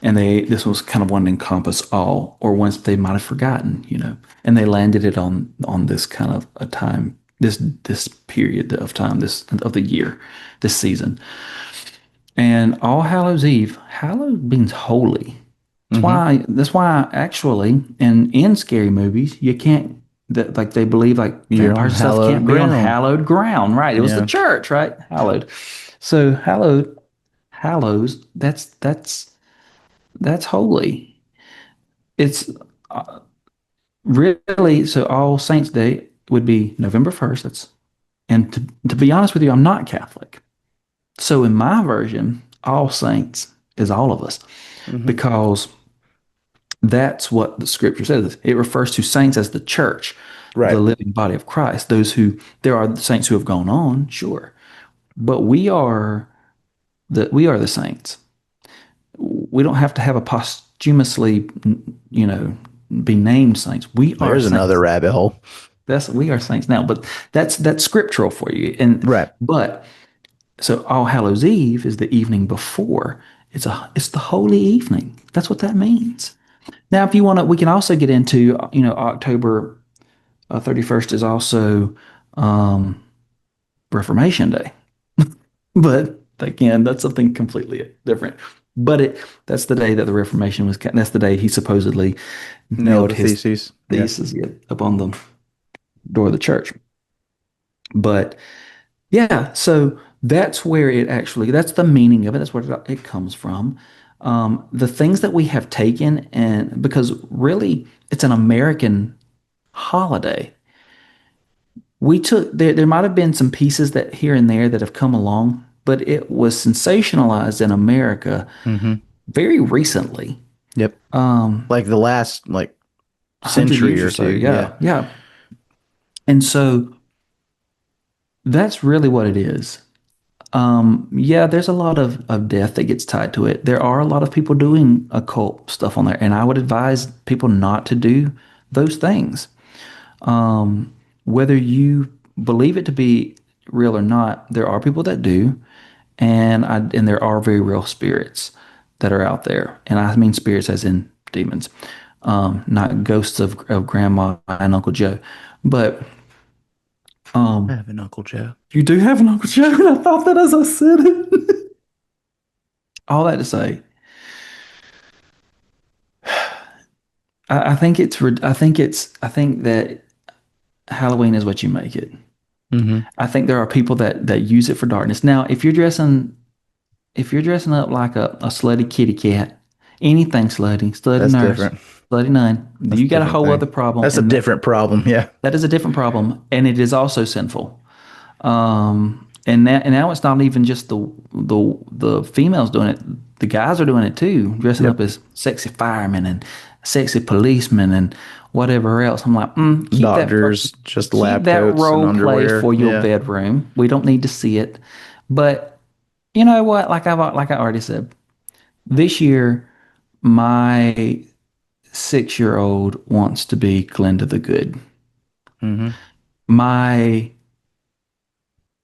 and this was kind of one to encompass all, or ones they might have forgotten, and they landed it on this kind of a time, this period of time, this of the year, this season. And All Hallows Eve, hallowed means holy. That's why actually in scary movies you can't, that like they believe like You're vampire on stuff hallowed can't be on ground. hallowed ground, right? It was Yeah. the church, right? Hallowed. So hallows, that's holy. It's really, so All Saints Day would be November 1st. And to be honest with you, I'm not Catholic. So in my version, All Saints is all of us, because that's what the scripture says. It refers to saints as the church, Right. the living body of Christ. There are saints who have gone on, sure, but we are the saints. We don't have to have a posthumously, be named saints. We are There's saints. another rabbit hole. We are saints now, but that's scriptural for you. And Right. But so All Hallows Eve is the evening before. It's the holy evening. That's what that means. Now, if you want to, we can also get into, October 31st is also Reformation Day. But again, that's something completely different. But that's the day that the Reformation was. That's the day he supposedly nailed his theses. thesis up on the door of the church. But yeah, so that's where that's the meaning of it. That's where it comes from. The things that we have taken, and because really it's an American holiday. There might have been some pieces that here and there that have come along, but it was sensationalized in America very recently. Yep. Like the last 100 century years or so. Yeah. And so that's really what it is. There's a lot of death that gets tied to it. There are a lot of people doing occult stuff on there, and I would advise people not to do those things. Whether you believe it to be real or not, there are people that do, and there are very real spirits that are out there, and I mean spirits as in demons, not ghosts of Grandma and Uncle Joe, but. I have an Uncle Joe. You do have an Uncle Joe, and I thought that as I said it. All that to say, I think that Halloween is what you make it. I think there are people that use it for darkness. Now, if you're dressing up like a slutty kitty cat, anything slutty That's nurse, different. slutty nun, you got a different whole thing. other problem. That's a and different problem. Yeah. That is a different problem, and it is also sinful. And now it's not even just the females doing it; the guys are doing it too, dressing up as sexy firemen and sexy policemen and whatever else. I'm like, keep Doctors, just lab keep that coats role and play underwear. for your Yeah. bedroom. We don't need to see it. But you know what? Like I already said, this year my 6-year-old wants to be Glinda the Good. My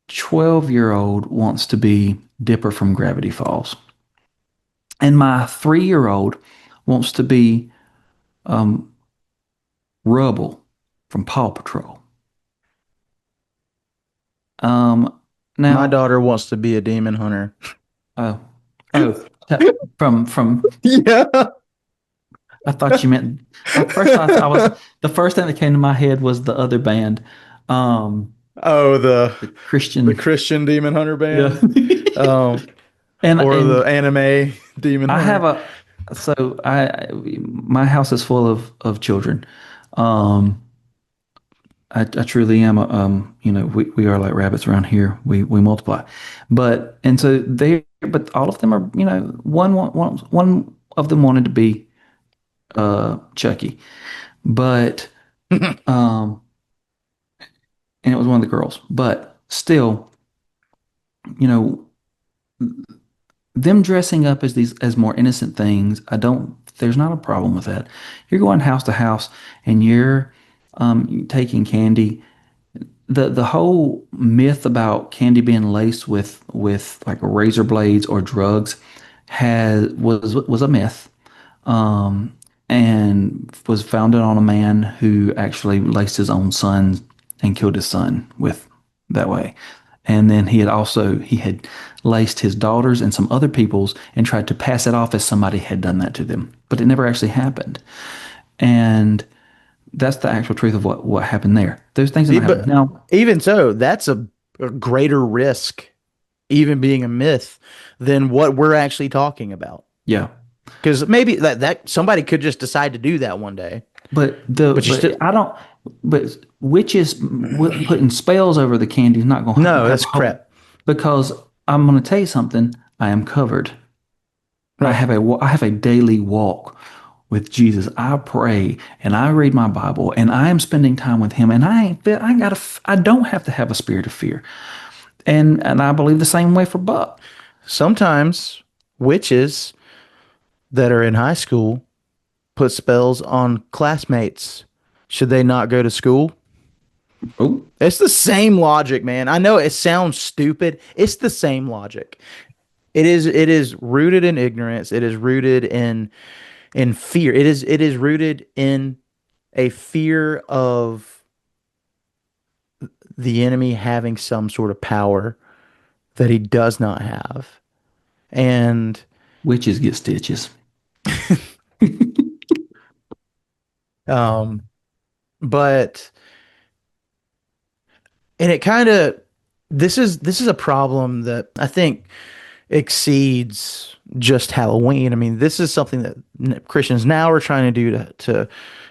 12-year-old wants to be Dipper from Gravity Falls. And my 3-year-old wants to be Rubble from Paw Patrol. Now My daughter wants to be a demon hunter. oh from Yeah. I thought you meant at first. The first thing that came to my head was the other band, Oh, the Christian. Christian demon hunter band. Yeah. Oh, and or and the anime demon I hunter. So my house is full of children. Um, I truly am. We are like rabbits around here. We multiply, and so but all of them are, one of them wanted to be Chucky, but um, and it was one of the girls, but still, you know, them dressing up as more innocent things, there's not a problem with that. You're going house to house and you're taking candy. The whole myth about candy being laced with like razor blades or drugs was a myth, and was founded on a man who actually laced his own son and killed his son with that way. And then he had laced his daughters and some other people's and tried to pass it off as somebody had done that to them, but it never actually happened. And that's the actual truth of what happened there. Those things didn't happen. But Now, even so, that's a greater risk, even being a myth, than what we're actually talking about. yeah, Because maybe that somebody could just decide to do that one day. I don't. But witches putting spells over the candy is not going to No, that's crap. because I'm going to tell you something. I am covered. I have a daily walk with Jesus. I pray and I read my Bible and I am spending time with Him. And I don't have to have a spirit of fear. And I believe the same way for Buck. Sometimes witches that are in high school put spells on classmates. Should they not go to school? Oh, It's the same logic, man. I know it sounds stupid. It's the same logic. It is rooted in ignorance. It is rooted in fear. It is rooted in a fear of the enemy having some sort of power that he does not have. And witches get stitches. but and it kind of this is a problem that I think exceeds just Halloween. I mean, this is something that Christians now are trying to do to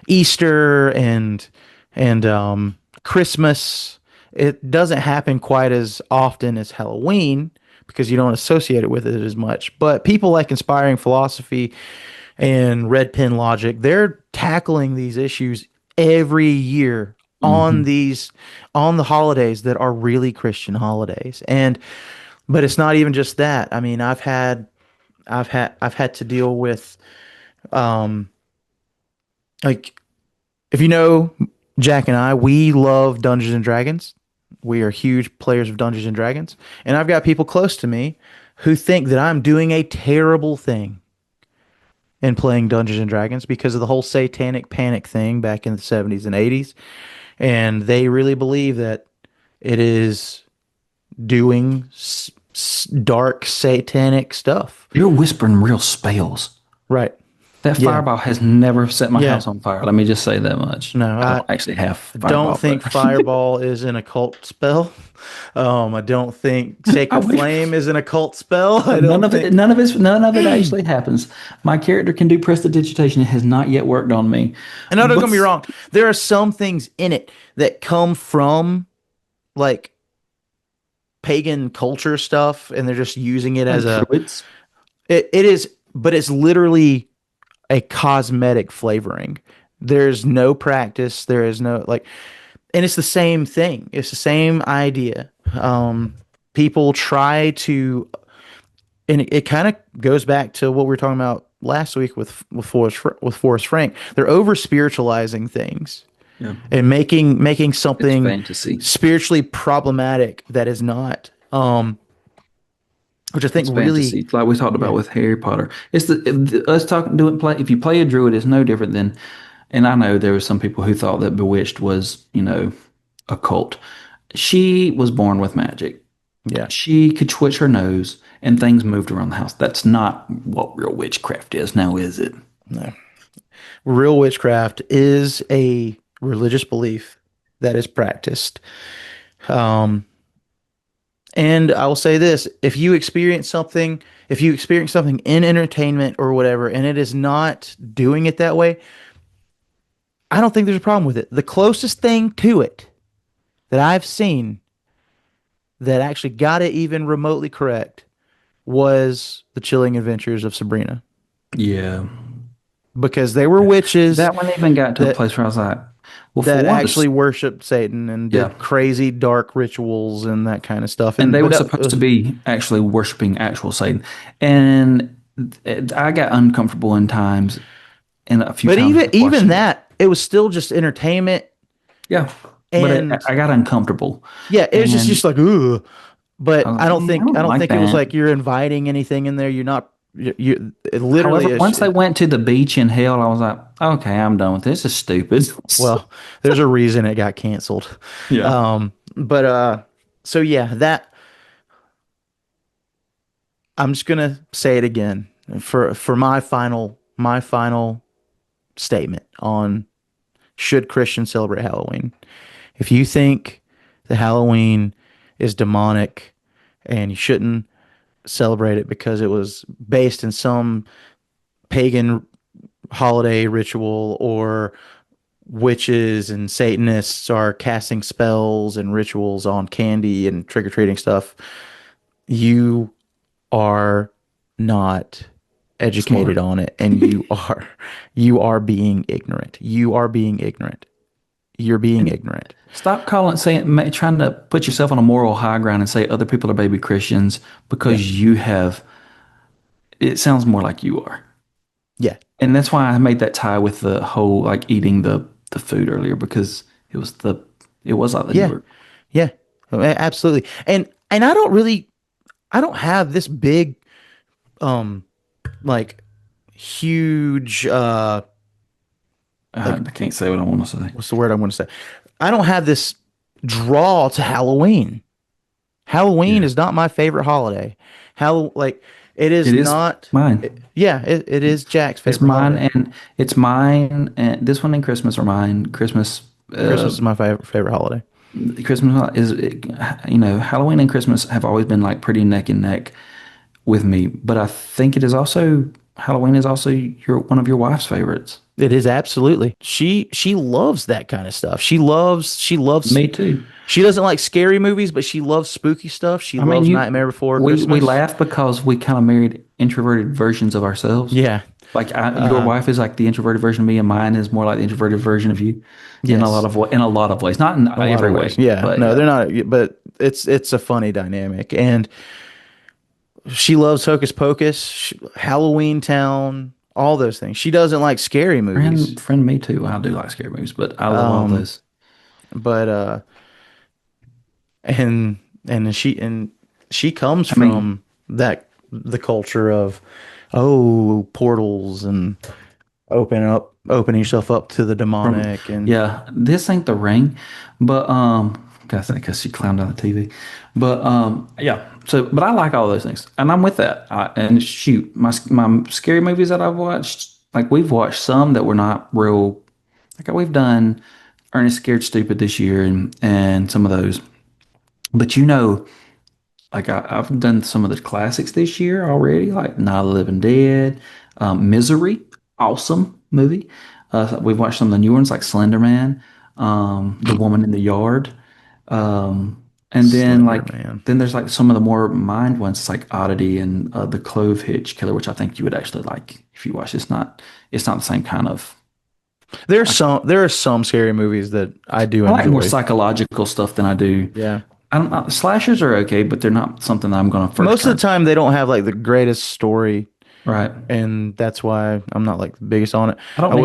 Easter and Christmas. It doesn't happen quite as often as Halloween because you don't associate it with it as much. But people like Inspiring Philosophy and Red Pen Logic, they're tackling these issues every year on the holidays that are really Christian holidays. But it's not even just that. I mean, I've had to deal with like, if you know Jack and I, we love Dungeons and Dragons. We are huge players of Dungeons and Dragons. And I've got people close to me who think that I'm doing a terrible thing in playing Dungeons and Dragons because of the whole satanic panic thing back in the 70s and 80s. And they really believe that it is doing dark satanic stuff. You're whispering real spells. Right. That Yeah. fireball has never set my Yeah. house on fire. Let me just say that much. No, I don't actually have fireball. Don't think but- Fireball is an occult spell. I don't think Sacred I wish- Flame is an occult spell. I don't None of think, it. None of it actually happens. My character can do prestidigitation. It has not yet worked on me. And no, don't get me But- wrong. There are some things in it that come from like pagan culture stuff, and they're just using it as a. Druids. It is, but it's literally a cosmetic flavoring. There's no practice. There is no like, and it's the same thing. It's the same idea. People try to, and it kind of goes back to what we were talking about last week with Forrest Frank. They're over spiritualizing things. Yeah. And making It's something fantasy. spiritually problematic that is not. Which I think It's really fantasy, like we talked about with Harry Potter. It's us talking doing play. If you play a druid, it's no different than. And I know there were some people who thought that Bewitched was, a cult. She was born with magic. Yeah. She could twitch her nose and things moved around the house. That's not what real witchcraft is now, is it? real witchcraft is a religious belief that is practiced. And I will say this, if you experience something in entertainment or whatever, and it is not doing it that way, I don't think there's a problem with it. The closest thing to it that I've seen that actually got it even remotely correct was The Chilling Adventures of Sabrina. Yeah. Because they were witches That one even got to a that- place where I was like, well, for that one, actually worshipped Satan and did Yeah. crazy dark rituals and that kind of stuff. and they but were that supposed was- to be actually worshiping actual Satan. And I got uncomfortable in times, and a few But times even watching it. that, it was still just entertainment. Yeah. But And I got uncomfortable. yeah, it was And just like ooh. But I was I don't like, think I don't like it was that. like you're inviting anything in there. You're not. You it literally. However, is- once they went to the beach in hell, I was like, okay, I'm done with this. This is stupid. well, there's a reason it got canceled. yeah. So yeah, that I'm just gonna say it again for my final statement on should Christians celebrate Halloween. If you think that Halloween is demonic and you shouldn't celebrate it because it was based in some pagan holiday ritual, or witches and Satanists are casting spells and rituals on candy and trick-or-treating stuff, you are not educated on it, and you are being ignorant. You're being ignorant. Stop trying to put yourself on a moral high ground and say other people are baby Christians because you have. It sounds more like you are. Yeah. And that's why I made that tie with the whole like eating the food earlier, because it was like the Yeah. you were- Yeah, absolutely. And I don't have this big, like huge, I can't say what I want to say. what's the word I'm going to say? I don't have this draw to Halloween. Halloween is not my favorite holiday. It is It is not mine. it is Jack's favorite. It's mine, holiday. and it's mine, and this one and Christmas are mine. Christmas Christmas is my favorite holiday. Christmas is, Halloween and Christmas have always been like pretty neck and neck with me. But I think Halloween is also one of your wife's favorites. It is absolutely. She loves that kind of stuff. She loves Me too. She doesn't like scary movies, but she loves spooky stuff. She loves Nightmare Before We Christmas. laugh because we kind of married introverted versions of ourselves. Yeah. Like your wife is like the introverted version of me, and mine is more like the introverted version of you. Yes. In a lot of ways, not in every way. Yeah. but, No, they're not. But it's a funny dynamic, and she loves Hocus Pocus, Halloween Town, all those things. She doesn't like scary movies, friend, me too. I do like scary movies, but I love all those. but and she comes from the culture of portals and opening yourself up to the demonic and Yeah, this ain't the ring, but because she clowned on the TV, but yeah. So, but I like all those things, and I'm with that. And shoot, my scary movies that I've watched, like we've watched some that were not real. Like we've done Ernest Scared Stupid this year, and some of those. But like I've done some of the classics this year already, like Night of the Living Dead, Misery, awesome movie. We've watched some of the new ones like Slender Man, The Woman in the Yard, and then then there's like some of the more mind ones, it's like Oddity and The Clove Hitch Killer, which I think you would actually like if you watch. It's not the same kind of. there are some scary movies that I do I like enjoy. more psychological stuff than I do. Yeah. I don't know. Slashers are okay, but they're not something that I'm going to first. Most of the time, they don't have like the greatest story, right? And that's why I'm not like the biggest on it. I don't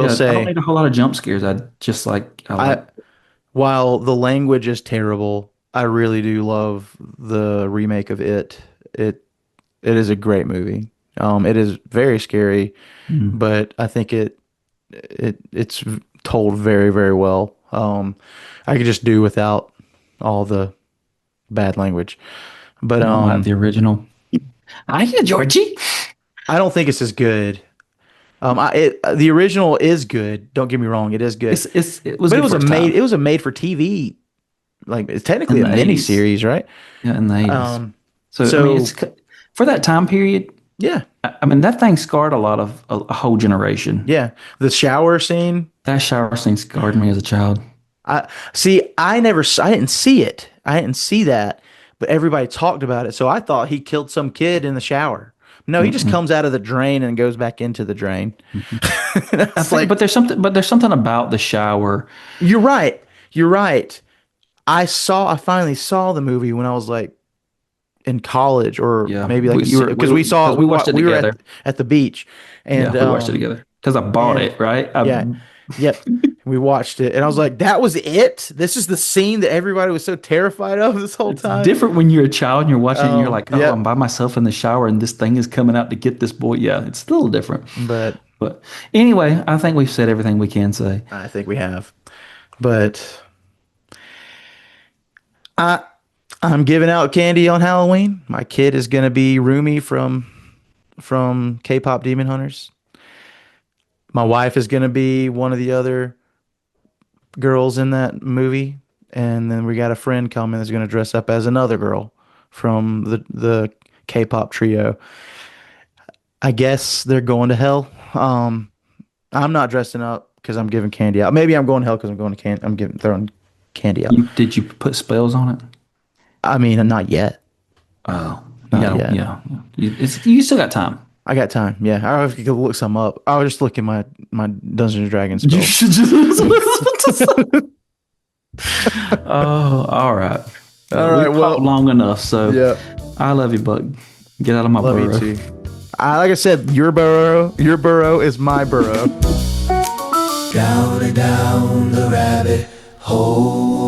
need a whole lot of jump scares. While the language is terrible, I really do love the remake of It. It is a great movie. It is very scary, but I think it's told very, very well. I could just do without all the bad language, but the original. Hiya, Georgie. I don't think it's as good. The original is good. Don't get me wrong; it is good. It was a made for TV like it's technically In a the mini 80s. series, right? Yeah, in the 80s. I mean, it's for that time period. Yeah, I mean, that thing scarred a whole generation. yeah. The shower scene. That shower scene scarred me as a child. I didn't see it. I didn't see that, but everybody talked about it. So I thought he killed some kid in the shower. No, he just comes out of the drain and goes back into the drain. But there's something about the shower. You're right. You're right. I finally saw the movie when I was like in college, or maybe like because we watched it together at the beach, and we watched it together because I bought it, right? Yep. We watched it, and I was like, "That was it. This is the scene that everybody was so terrified of this whole time." Different when you're a child and you're watching it and you're like, "Oh, I'm by myself in the shower and this thing is coming out to get this boy." Yeah, it's a little different. But anyway, I think we've said everything we can say. I think we have. But I'm giving out candy on Halloween. My kid is going to be Rumi from K-pop Demon Hunters. My wife is going to be one of the other girls in that movie, and then we got a friend coming that's going to dress up as another girl from the K-pop trio. I guess they're going to hell. I'm not dressing up because I'm giving candy out. Maybe I'm going to hell because I'm throwing candy out. Did you put spells on it? I mean, not yet. Oh, Not yet. yeah. You still got time. I got time. Yeah, I don't know if you could look some up. I was just looking my Dungeons and Dragons spell. You should just. Oh, all right. All right. Well, long enough. So, yeah. I love you, Buck. Get out of my Love burrow. you too. Like I said, your burrow is my burrow. Down and down the rabbit hole.